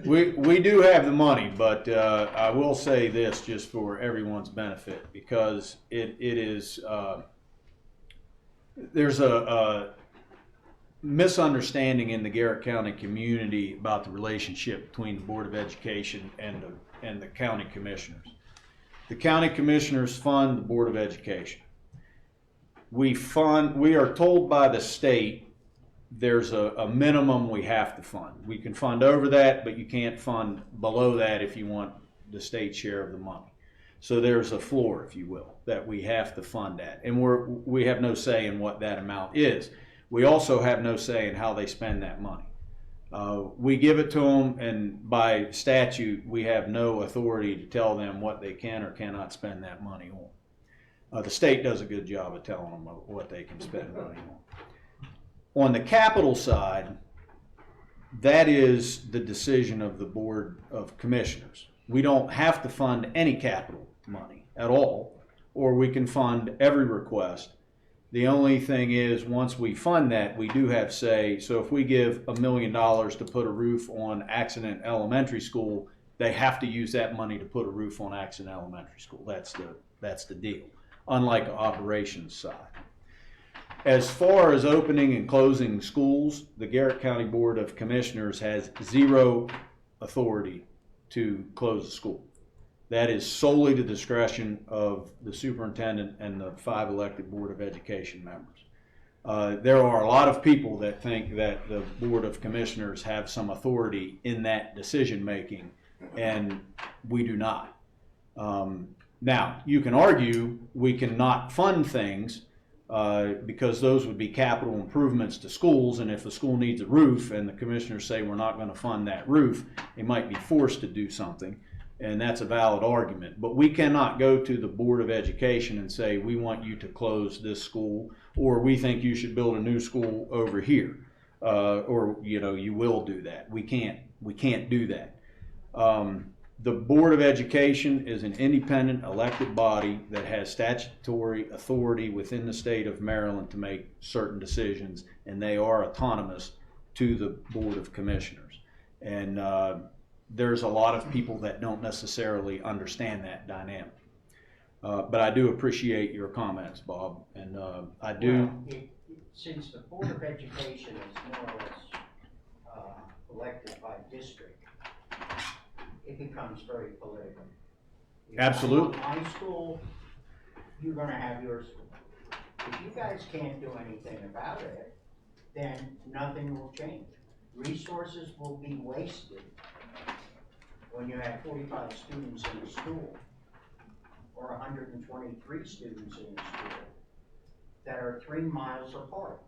We do have the money, but I will say this just for everyone's benefit, because it is there's a misunderstanding in the Garrett County community about the relationship between the Board of Education and the county commissioners. The county commissioners fund the Board of Education. We are told by the state there's a minimum we have to fund. We can fund over that, but you can't fund below that if you want the state share of the money. So there's a floor, if you will, that we have to fund at. And we have no say in what that amount is. We also have no say in how they spend that money. We give it to them, and by statute, we have no authority to tell them what they can or cannot spend that money on. The state does a good job of telling them what they can spend money on. On the capital side, that is the decision of the Board of Commissioners. We don't have to fund any capital money at all, or we can fund every request. The only thing is, once we fund that, we do have say, so if we give $1 million to put a roof on Accident Elementary School, they have to use that money to put a roof on Accident Elementary School. That's the deal, unlike the operations side. As far as opening and closing schools, the Garrett County Board of Commissioners has zero authority to close a school. That is solely the discretion of the superintendent and the 5 elected Board of Education members. There are a lot of people that think that the Board of Commissioners have some authority in that decision making, and we do not. Now, you can argue we cannot fund things because those would be capital improvements to schools, and if a school needs a roof and the commissioners say we're not going to fund that roof, they might be forced to do something, and that's a valid argument. But we cannot go to the Board of Education and say we want you to close this school, or we think you should build a new school over here, or you will do that. We can't do that. The Board of Education is an independent elected body that has statutory authority within the state of Maryland to make certain decisions, and they are autonomous to the Board of Commissioners. And there's a lot of people that don't necessarily understand that dynamic. But I do appreciate your comments, Bob, and I do. Well, since the Board of Education is more or less elected by district, it becomes very political. If Absolutely. I want my school, you're gonna have your school. If you guys can't do anything about it, then nothing will change. Resources will be wasted when you have 45 students in a school or 123 students in a school that are 3 miles apart.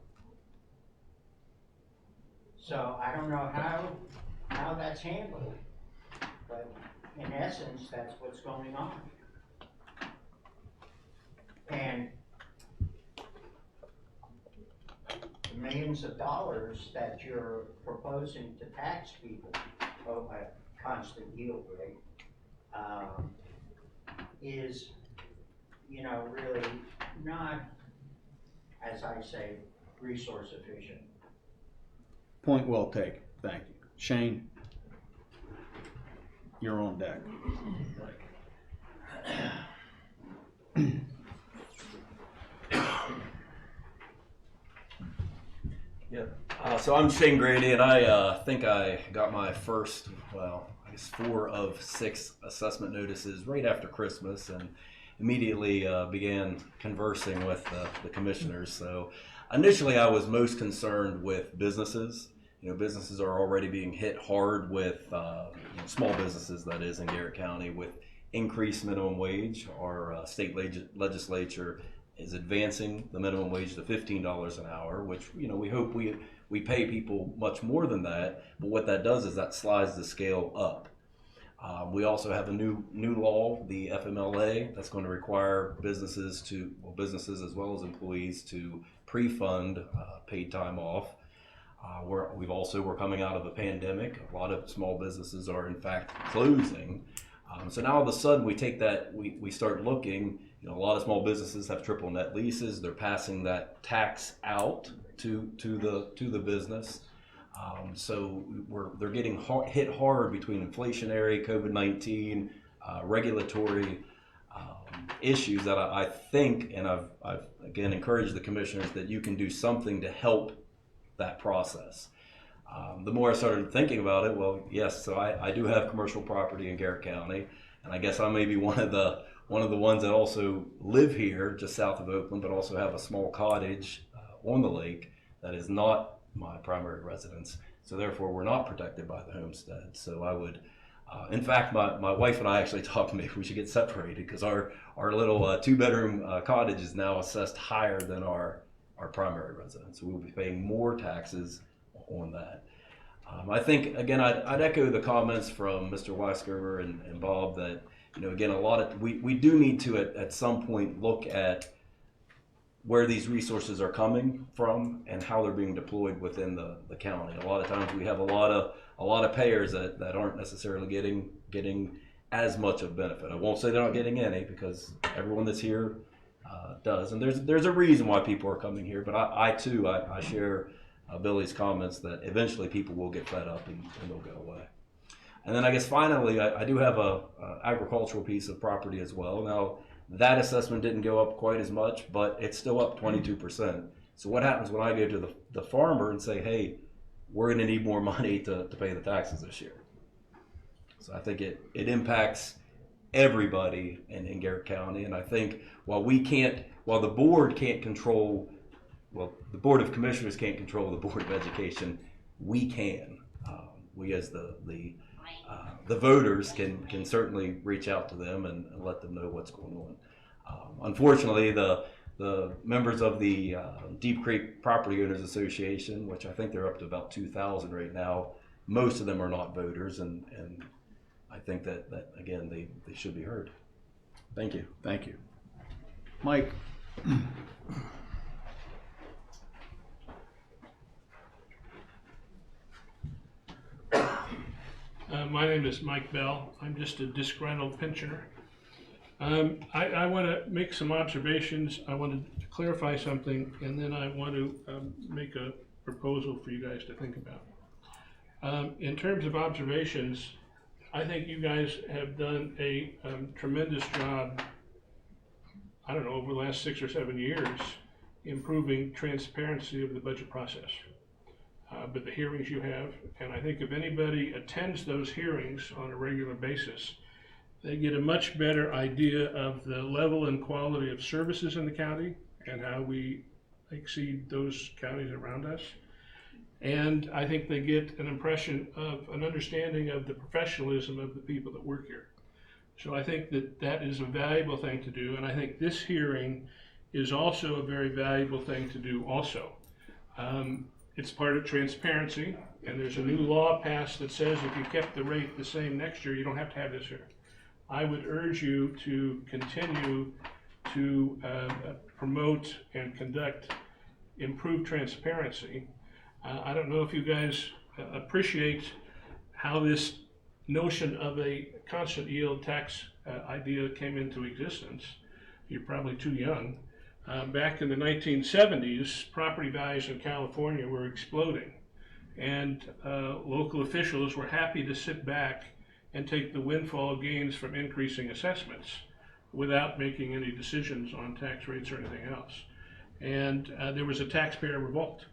So I don't know how that's handled, but in essence, that's what's going on. And the millions of dollars that you're proposing to tax people at constant yield rate is, really not, as I say, resource efficient. Point well taken. Thank you. Shane, you're on deck. So I'm Shane Grady, and I think I got my first, well, I guess 4 of 6 assessment notices right after Christmas, and immediately began conversing with the commissioners. So initially I was most concerned with businesses. Businesses are already being hit hard with, small businesses, that is, in Garrett County, with increased minimum wage. Our state legislature is advancing the minimum wage to $15 an hour, which, we hope we pay people much more than that. But what that does is that slides the scale up. We also have a new law, the FMLA, that's going to require businesses as well as employees to pre-fund paid time off. We're coming out of a pandemic. A lot of small businesses are in fact closing. So now all of a sudden we take that, we start looking, a lot of small businesses have triple net leases. They're passing that tax out to the business. So they're getting hit hard between inflationary, COVID-19, regulatory issues that I think, and I've again encouraged the commissioners that you can do something to help that process. The more I started thinking about it, well, yes, so I do have commercial property in Garrett County, and I guess I may be one of the ones that also live here just south of Oakland, but also have a small cottage on the lake that is not my primary residence. So therefore, we're not protected by the homestead. So I would, in fact, my wife and I actually talked, maybe we should get separated, because our little 2-bedroom cottage is now assessed higher than our primary residence. So we'll be paying more taxes on that. I think, again, I'd echo the comments from Mr. Weisker and Bob that, again, we do need to at some point look at where these resources are coming from and how they're being deployed within the county. A lot of times we have a lot of payers that aren't necessarily getting as much of benefit. I won't say they're not getting any, because everyone that's here does, and there's a reason why people are coming here. But I too share Billy's comments that eventually people will get fed up and they'll go away. And then I guess finally, I do have a agricultural piece of property as well. Now, that assessment didn't go up quite as much, but it's still up 22%. So what happens when I go to the farmer and say, hey, we're going to need more money to pay the taxes this year? So I think it impacts everybody in Garrett County. And I think while the board can't control, the Board of Commissioners can't control the Board of Education, we can. We as the voters can certainly reach out to them and let them know what's going on. Unfortunately, the members of the Deep Creek Property Owners Association, which I think they're up to about 2,000 right now, most of them are not voters, and I think that again, they should be heard. Thank you. Thank you. Mike. My name is Mike Bell. I'm just a disgruntled pensioner. I want to make some observations. I want to clarify something, and then I want to make a proposal for you guys to think about. In terms of observations, I think you guys have done a tremendous job I don't know, over the last 6 or 7 years, improving transparency of the budget process. But the hearings you have, and I think if anybody attends those hearings on a regular basis, they get a much better idea of the level and quality of services in the county and how we exceed those counties around us. And I think they get an impression of an understanding of the professionalism of the people that work here. So I think that that is a valuable thing to do, and I think this hearing is also a very valuable thing to do also. It's part of transparency, and there's a new law passed that says if you kept the rate the same next year, you don't have to have this here. I would urge you to continue to promote and conduct improved transparency. I don't know if you guys appreciate how this notion of a constant yield tax idea came into existence. You're probably too young. Back in the 1970s, property values in California were exploding, and local officials were happy to sit back and take the windfall gains from increasing assessments without making any decisions on tax rates or anything else. And there was a taxpayer revolt.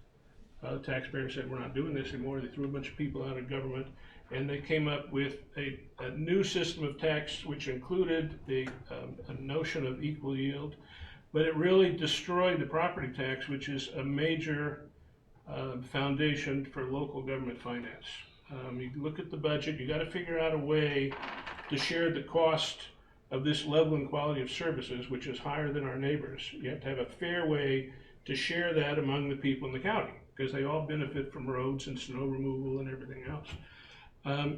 The taxpayers said, we're not doing this anymore. They threw a bunch of people out of government, and they came up with a new system of tax which included a notion of equal yield, but it really destroyed the property tax, which is a major foundation for local government finance. You look at the budget, you got to figure out a way to share the cost of this level and quality of services, which is higher than our neighbors. You have to have a fair way to share that among the people in the county, because they all benefit from roads and snow removal and everything else.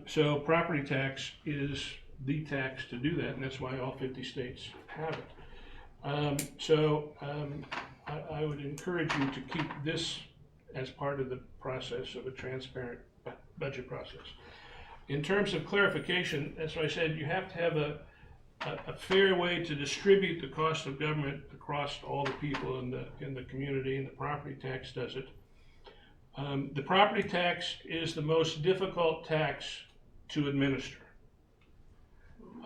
So property tax is the tax to do that, and that's why all 50 states have it. I would encourage you to keep this as part of the process of a transparent budget process. In terms of clarification, as I said, you have to have a fair way to distribute the cost of government across all the people in the community, and the property tax does it. The property tax is the most difficult tax to administer.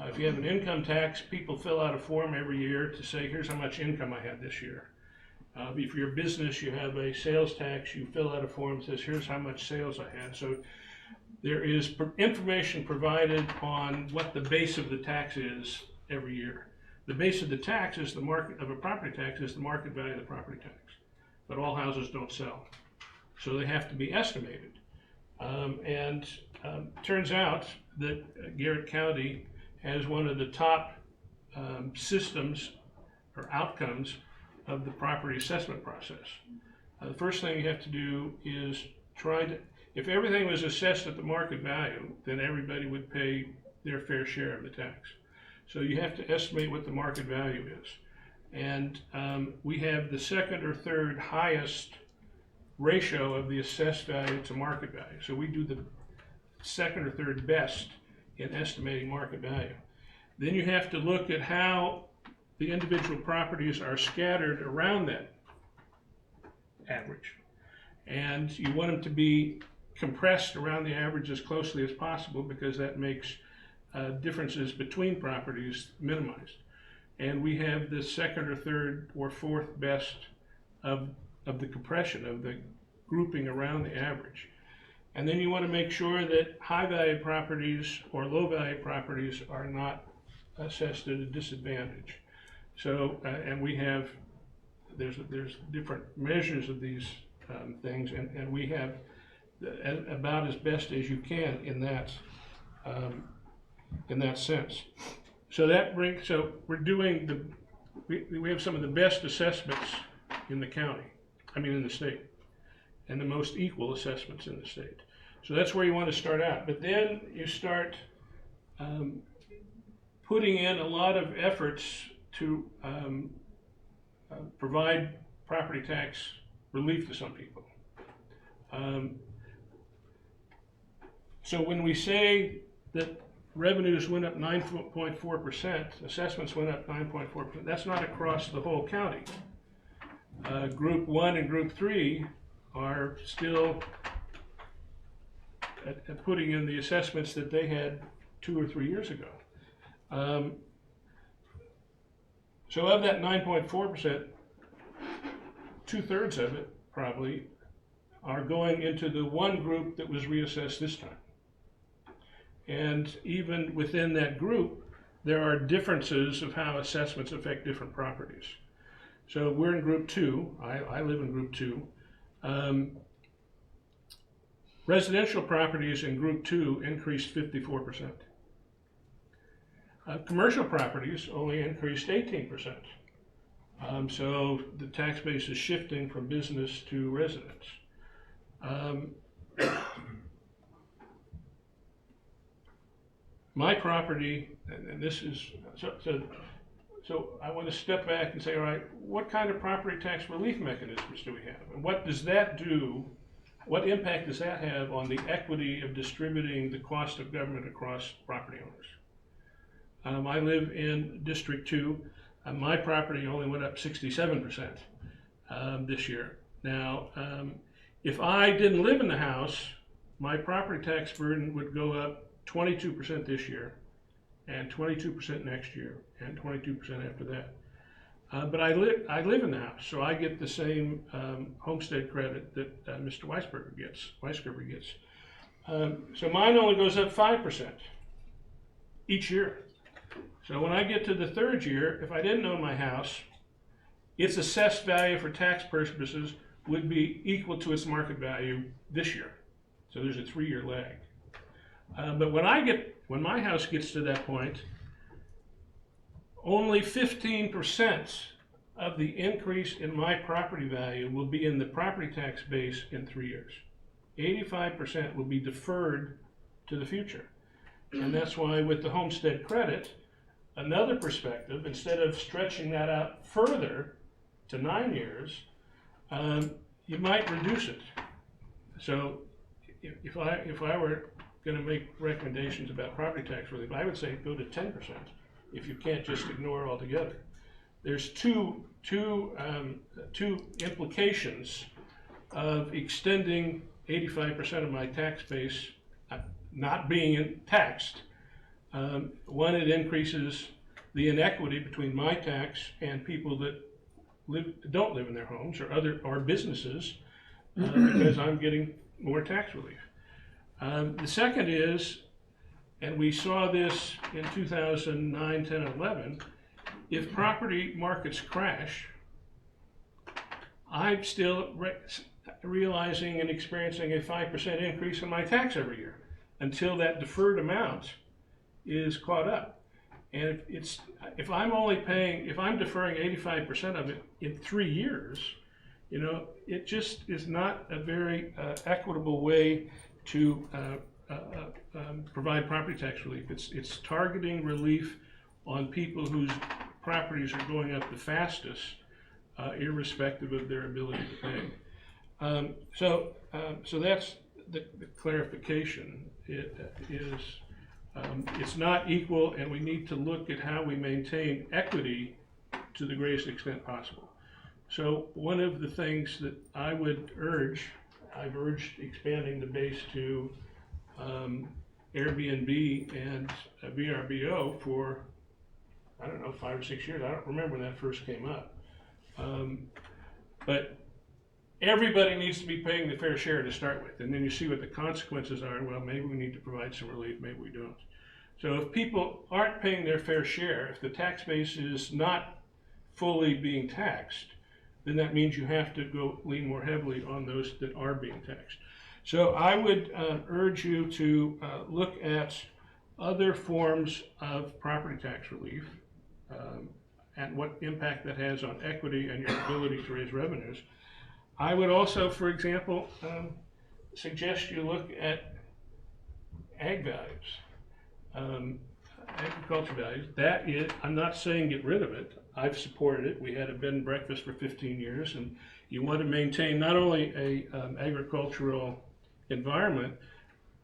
If you have an income tax, people fill out a form every year to say, here's how much income I had this year. If you're a business, you have a sales tax, you fill out a form that says, here's how much sales I had. So there is information provided on what the base of the tax is every year. The base of the tax is the market of a property tax is the market value of the property tax. But all houses don't sell. So they have to be estimated. Turns out that Garrett County has one of the top systems or outcomes of the property assessment process. The first thing you have to do is if everything was assessed at the market value, then everybody would pay their fair share of the tax. So you have to estimate what the market value is. And we have the second or third highest ratio of the assessed value to market value. So we do the second or third best in estimating market value. Then you have to look at how the individual properties are scattered around that average. And you want them to be compressed around the average as closely as possible, because that makes differences between properties minimized. And we have the second or third or fourth best of the compression, of the grouping around the average. And then you want to make sure that high value properties or low value properties are not assessed at a disadvantage. So, and we have, there's different measures of these things, and we have about as best as you can in that sense. So we're doing we have some of the best assessments in the county, in the state, and the most equal assessments in the state. So that's where you want to start out. But then you start putting in a lot of efforts to provide property tax relief to some people. So when we say that revenues went up 9.4%, assessments went up 9.4%, that's not across the whole county. Group 1 and Group 3 are still putting in the assessments that they had 2 or 3 years ago. So of that 9.4%, 2/3 of it probably are going into the one group that was reassessed this time. And even within that group, there are differences of how assessments affect different properties. So we're in group 2. I live in group 2. Residential properties in group 2 increased 54%. Commercial properties only increased 18%. So the tax base is shifting from business to residence. My property, and this is, so I want to step back and say, all right, what kind of property tax relief mechanisms do we have? And what does that do? What impact does that have on the equity of distributing the cost of government across property owners? I live in District 2. My property only went up 67% this year. Now, if I didn't live in the house, my property tax burden would go up 22% this year, and 22% next year, and 22% after that. But I live in the house, so I get the same homestead credit that Mr. Weisgerber gets. So mine only goes up 5% each year. So when I get to the third year, if I didn't own my house, its assessed value for tax purposes would be equal to its market value this year. So there's a 3-year lag. But when my house gets to that point, only 15% of the increase in my property value will be in the property tax base in 3 years. 85% will be deferred to the future. And that's why with the homestead credit, another perspective, instead of stretching that out further to 9 years, you might reduce it. So if I were going to make recommendations about property tax relief, I would say go to 10% if you can't just ignore it altogether. There's two implications of extending 85% of my tax base not being taxed. One, it increases the inequity between my tax and people that don't live in their homes or businesses because I'm getting more tax relief. The second is, and we saw this in 2009, 10, and 11, if property markets crash, I'm still realizing and experiencing a 5% increase in my tax every year until that deferred amount is caught up. And if I'm deferring 85% of it in 3 years, it just is not a very equitable way to provide property tax relief. It's targeting relief on people whose properties are going up the fastest, irrespective of their ability to pay. So that's the clarification. It's not equal, and we need to look at how we maintain equity to the greatest extent possible. So one of the things that I would urge, I've urged expanding the base to Airbnb and VRBO for, 5 or 6 years. I don't remember when that first came up. But everybody needs to be paying the fair share to start with, and then you see what the consequences are. Well, maybe we need to provide some relief, maybe we don't. So if people aren't paying their fair share, if the tax base is not fully being taxed, then that means you have to go lean more heavily on those that are being taxed. So I would urge you to look at other forms of property tax relief and what impact that has on equity and your ability to raise revenues. I would also, for example, suggest you look at ag values, agriculture values. That is, I'm not saying get rid of it. I've supported it. We had a bed and breakfast for 15 years, and you want to maintain not only a agricultural environment,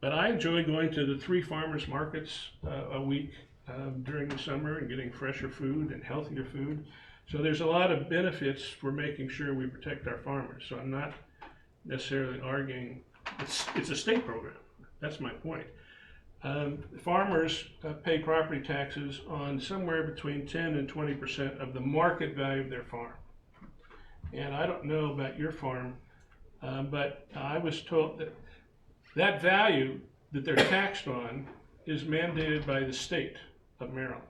but I enjoy going to the 3 farmers markets a week during the summer and getting fresher food and healthier food. So there's a lot of benefits for making sure we protect our farmers. So I'm not necessarily arguing, it's a state program. That's my point. Farmers pay property taxes on somewhere between 10 and 20% of the market value of their farm. And I don't know about your farm, but I was told that that value that they're taxed on is mandated by the state of Maryland.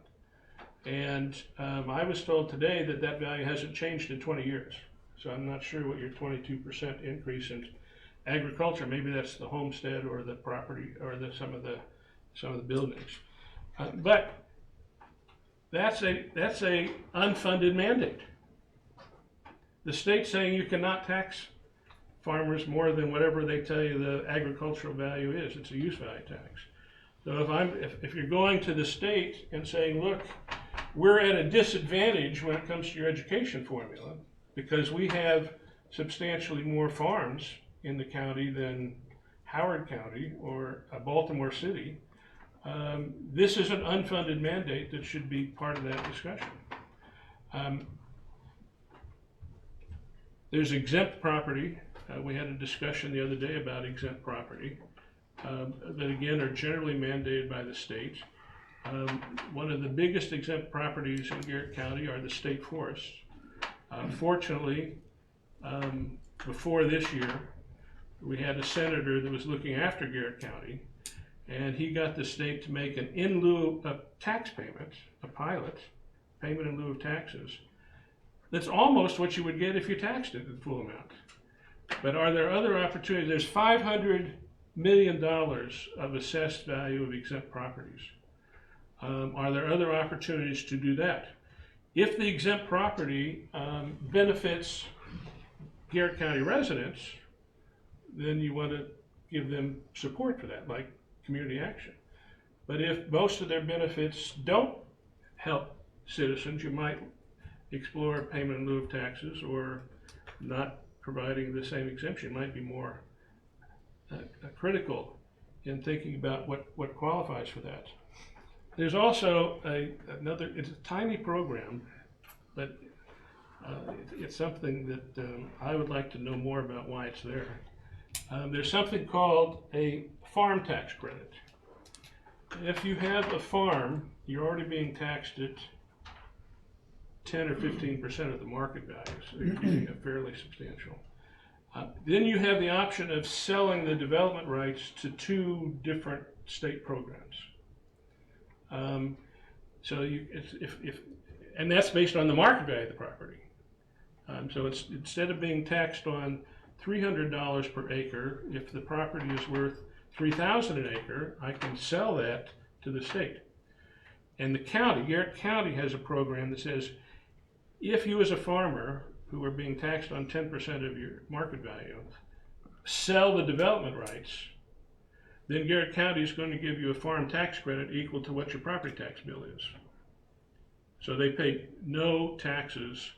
And I was told today that that value hasn't changed in 20 years. So I'm not sure what your 22% increase in agriculture, maybe that's the homestead or the property or some of the buildings. But that's a unfunded mandate. The state's saying you cannot tax farmers more than whatever they tell you the agricultural value is. It's a use value tax. So if you're going to the state and saying, look, we're at a disadvantage when it comes to your education formula because we have substantially more farms in the county than Howard County or Baltimore City, this is an unfunded mandate that should be part of that discussion. There's exempt property. We had a discussion the other day about exempt property that again are generally mandated by the state. One of the biggest exempt properties in Garrett County are the state forests. Fortunately, before this year, we had a senator that was looking after Garrett County, and he got the state to make an in lieu of tax payment, a pilot, payment in lieu of taxes. That's almost what you would get if you taxed it the full amount. But are there other opportunities? There's $500 million of assessed value of exempt properties. Are there other opportunities to do that? If the exempt property benefits Garrett County residents, then you want to give them support for that, like community action. But if most of their benefits don't help citizens, you might explore payment in lieu of taxes or not providing the same exemption. Might be more critical in thinking about what qualifies for that. There's also it's a tiny program, but it's something that I would like to know more about why it's there. There's something called a farm tax credit. If you have a farm, you're already being taxed at 10 or 15% of the market value, so you're getting a fairly substantial. Then you have the option of selling the development rights to 2 different state programs. So and that's based on the market value of the property. So it's instead of being taxed on $300 per acre, if the property is worth $3,000 an acre, I can sell that to the state. And the county, Garrett County, has a program that says, if you as a farmer who are being taxed on 10% of your market value, sell the development rights, then Garrett County is going to give you a farm tax credit equal to what your property tax bill is. So they pay no taxes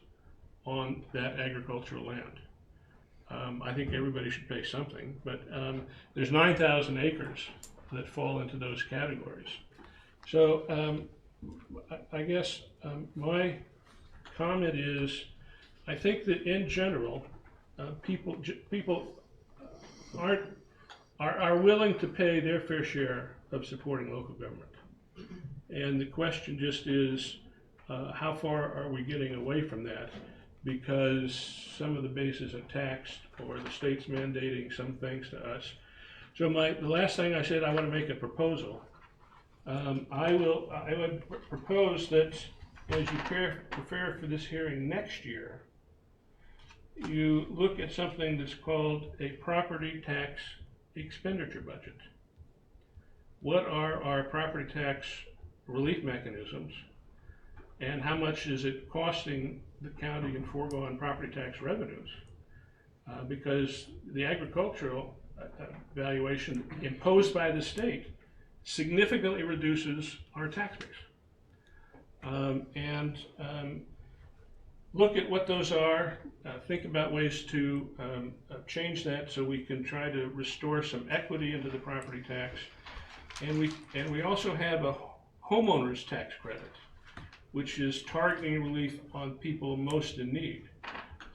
on that agricultural land. I think everybody should pay something, but there's 9,000 acres that fall into those categories. So I guess my comment is, I think that in general, people are willing to pay their fair share of supporting local government. And the question just is, how far are we getting away from that? Because some of the bases are taxed, or the state's mandating some things to us. So the last thing I said, I want to make a proposal. I would propose that as you prepare for this hearing next year, you look at something that's called a property tax expenditure budget. What are our property tax relief mechanisms, and how much is it costing the county in foregone property tax revenues? Because the agricultural valuation imposed by the state significantly reduces our tax base. Look at what those are, think about ways to change that so we can try to restore some equity into the property tax. And we also have a homeowner's tax credit, which is targeting relief on people most in need.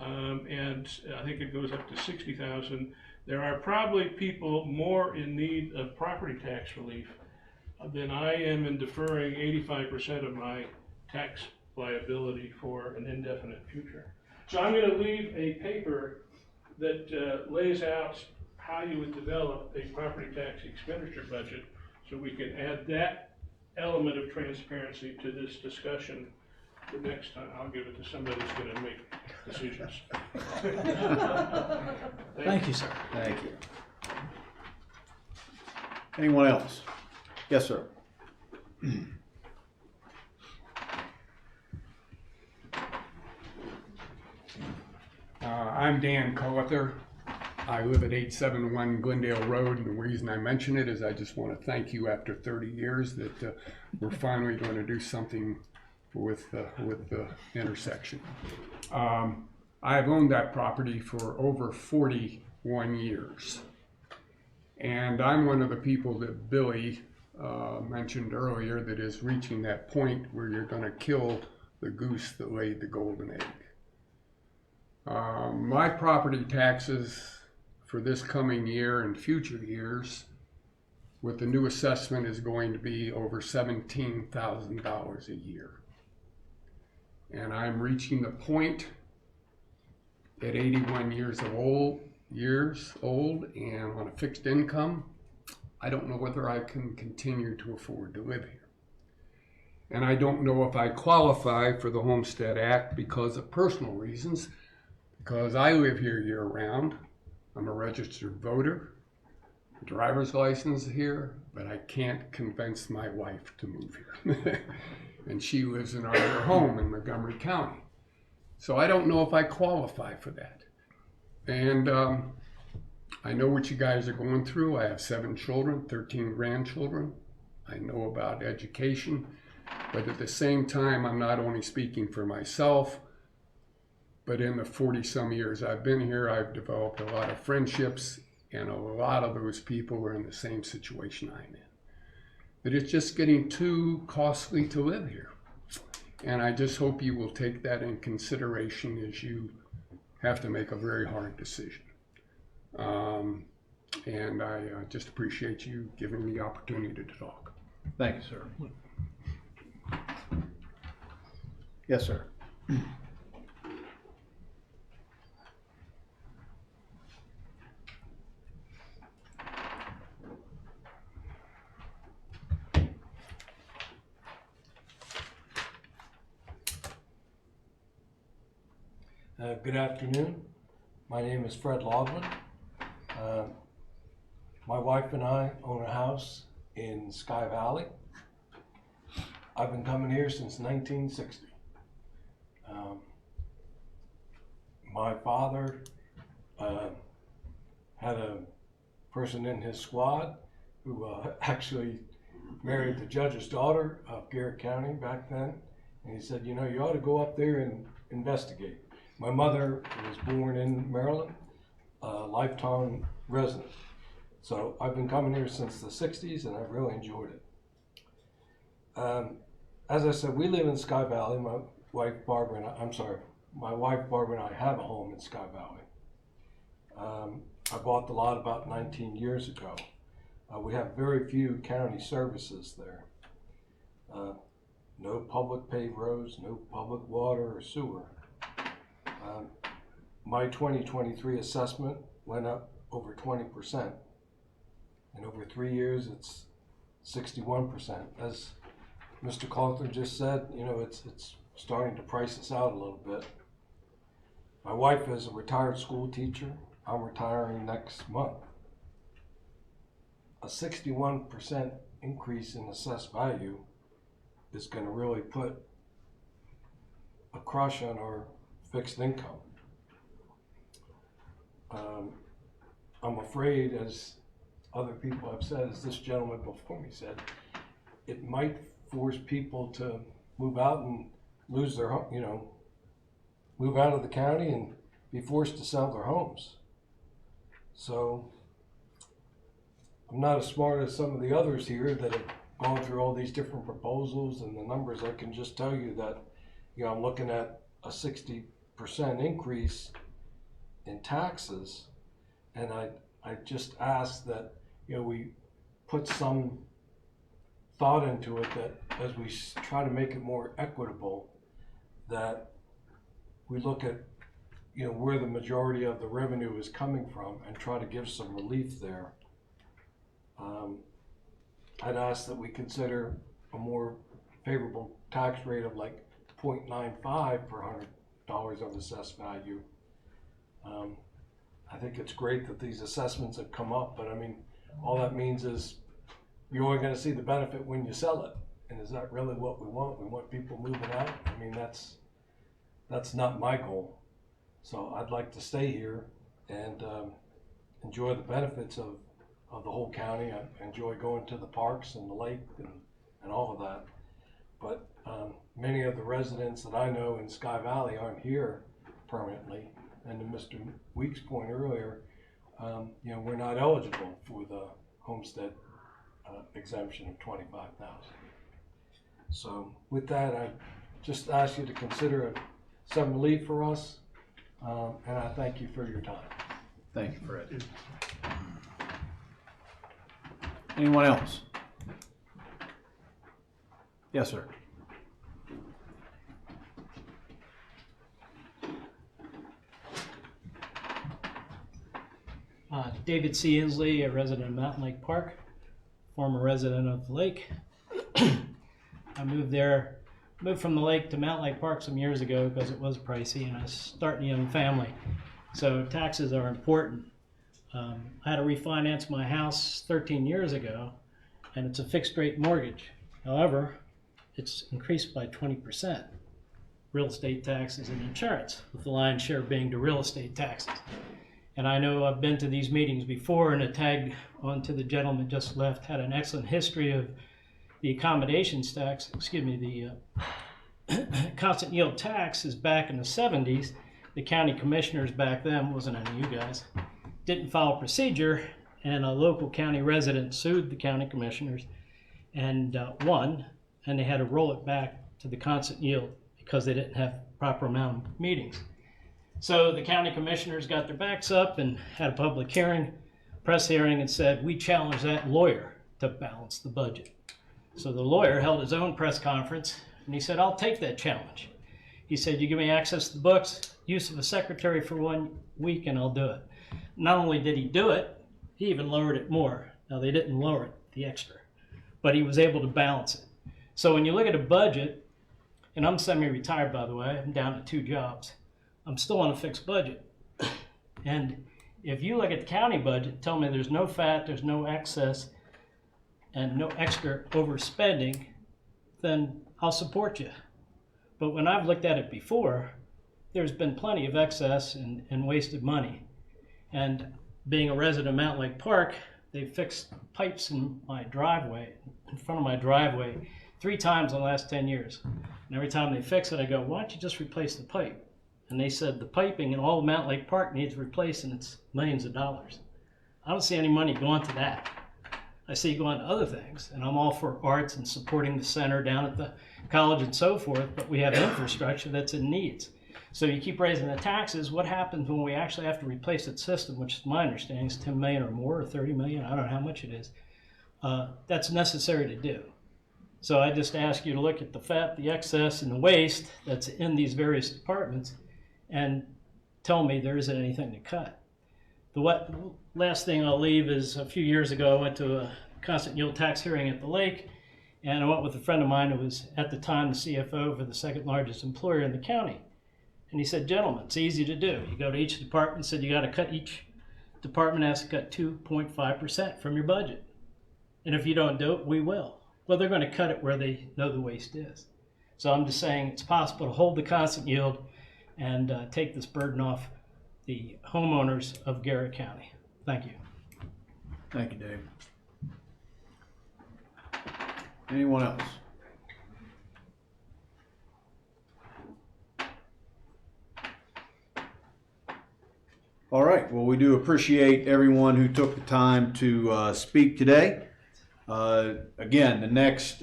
And I think it goes up to $60,000. There are probably people more in need of property tax relief then I am in deferring 85% of my tax liability for an indefinite future. So I'm gonna leave a paper that lays out how you would develop a property tax expenditure budget, so we can add that element of transparency to this discussion the next time. I'll give it to somebody who's gonna make decisions. Thank you, sir. Thank you. Anyone else? Yes, sir. I'm Dan Cawthor. I live at 871 Glendale Road, and the reason I mention it is I just want to thank you after 30 years that we're finally going to do something with the intersection. I've owned that property for over 41 years, and I'm one of the people that Billy mentioned earlier that is reaching that point where you're going to kill the goose that laid the golden egg. My property taxes for this coming year and future years with the new assessment is going to be over $17,000 a year. And I'm reaching the point at 81 years old and on a fixed income, I don't know whether I can continue to afford to live here. And I don't know if I qualify for the Homestead Act because of personal reasons, because I live here year round. I'm a registered voter, driver's license here, but I can't convince my wife to move here. And she lives in our home in Montgomery County. So I don't know if I qualify for that. And I know what you guys are going through. I have 7 children, 13 grandchildren. I know about education, but at the same time, I'm not only speaking for myself, but in the 40-some years I've been here, I've developed a lot of friendships, and a lot of those people are in the same situation I'm in. But it's just getting too costly to live here. And I just hope you will take that in consideration as you have to make a very hard decision. And I just appreciate you giving me the opportunity to talk. Thank you, sir. Yes, sir. Good afternoon. My name is Fred Laughlin. My wife and I own a house in Sky Valley. I've been coming here since 1960. My father had a person in his squad who actually married the judge's daughter of Garrett County back then. And he said, you know, you ought to go up there and investigate. My mother was born in Maryland, a lifetime resident. So I've been coming here since the 60s and I've really enjoyed it. As I said, we live in Sky Valley. My wife Barbara and I have a home in Sky Valley. I bought the lot about 19 years ago. We have very few county services there. No public paved roads, no public water or sewer. My 2023 assessment went up over 20%. And over 3 years, it's 61%. As Mr. Cawthor just said, you know, it's starting to price us out a little bit. My wife is a retired school teacher. I'm retiring next month. A 61% increase in assessed value is going to really put a crush on our fixed income. I'm afraid, as other people have said, as this gentleman before me said, it might force people to move out and lose their home, you know, move out of the county and be forced to sell their homes. So I'm not as smart as some of the others here that have gone through all these different proposals and the numbers. I can just tell you that, you know, I'm looking at a 60% increase in taxes, and I just ask that, you know, we put some thought into it that as we try to make it more equitable, that we look at, you know, where the majority of the revenue is coming from and try to give some relief there. I'd ask that we consider a more favorable tax rate of like 0.95 per $100 of assessed value. I think it's great that these assessments have come up, but I mean, all that means is you're only going to see the benefit when you sell it. And is that really what we want? We want people moving out? I mean, that's not my goal. So I'd like to stay here and enjoy the benefits of the whole county. I enjoy going to the parks and the lake and all of that. But many of the residents that I know in Sky Valley aren't here permanently. And to Mr. Weeks' point earlier, you know, we're not eligible for the homestead exemption of $25,000. So with that, I just ask you to consider some relief for us, and I thank you for your time. Thank you, Fred. Anyone else? Yes, sir. David C. Inslee, a resident of Mountain Lake Park, former resident of the lake. I moved from the lake to Mountain Lake Park some years ago because it was pricey and I was starting a young family. So taxes are important. I had to refinance my house 13 years ago and it's a fixed rate mortgage. However, it's increased by 20%. Real estate taxes and insurance, with the lion's share being the real estate taxes. And I know I've been to these meetings before, and I tagged onto the gentleman just left, had an excellent history of the accommodations tax, the constant yield tax is back in the 70s. The county commissioners back then, wasn't any of you guys, didn't follow procedure, and a local county resident sued the county commissioners and won, and they had to roll it back to the constant yield because they didn't have proper amount of meetings. So the county commissioners got their backs up and had a public hearing, press hearing, and said, we challenge that lawyer to balance the budget. So the lawyer held his own press conference and he said, I'll take that challenge. He said, you give me access to the books, use of a secretary for 1 week, and I'll do it. Not only did he do it, he even lowered it more. Now they didn't lower it, the extra, but he was able to balance it. So when you look at a budget, and I'm semi-retired by the way, I'm down to 2 jobs. I'm still on a fixed budget. And if you look at the county budget, tell me there's no fat, there's no excess, and no extra overspending, then I'll support you. But when I've looked at it before, there's been plenty of excess and wasted money. And being a resident of Mountain Lake Park, they fixed pipes in my driveway, in front of my driveway, 3 times in the last 10 years. And every time they fix it, I go, why don't you just replace the pipe? And they said the piping in all of Mountain Lake Park needs replaced and it's millions of dollars. I don't see any money going to that. I see it going to other things, and I'm all for arts and supporting the center down at the college and so forth, but we have infrastructure that's in needs. So you keep raising the taxes, what happens when we actually have to replace that system, which is my understanding is 10 million or more, or 30 million, I don't know how much it is. That's necessary to do. So I just ask you to look at the fat, the excess, and the waste that's in these various departments and tell me there isn't anything to cut. The last thing I'll leave is a few years ago I went to a constant yield tax hearing at the lake, and I went with a friend of mine who was at the time the CFO for the 2nd largest employer in the county. And he said, gentlemen, it's easy to do. You go to each department and said you got to cut, each department has to cut 2.5% from your budget. And if you don't do it, we will. Well, they're going to cut it where they know the waste is. So I'm just saying it's possible to hold the constant yield and take this burden off the homeowners of Garrett County. Thank you. Thank you, Dave. Anyone else? All right, well, we do appreciate everyone who took the time to speak today. Again, the next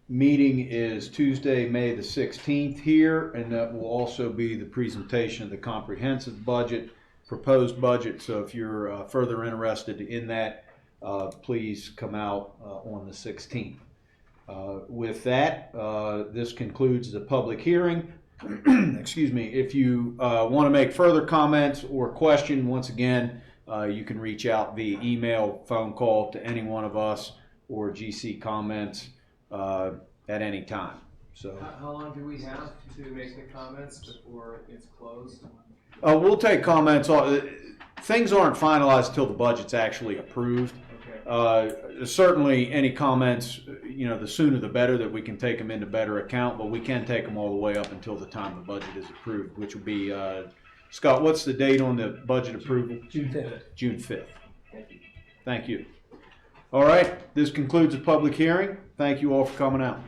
meeting is Tuesday, May the 16th here, and that will also be the presentation of the comprehensive budget, proposed budget. So if you're further interested in that, please come out on the 16th. With that, this concludes the public hearing. Excuse me. If you want to make further comments or question, once again, you can reach out via email, phone call to any one of us, or GC comments at any time. So how long do we have to make the comments before it's closed? we'll take comments. Things aren't finalized till the budget's actually approved. Certainly any comments, the sooner the better, that we can take them into better account, but we can take them all the way up until the time the budget is approved, which will be, Scott, what's the date on the budget approval? June 5th. June 5th. Thank you. All right, this concludes the public hearing. Thank you all for coming out.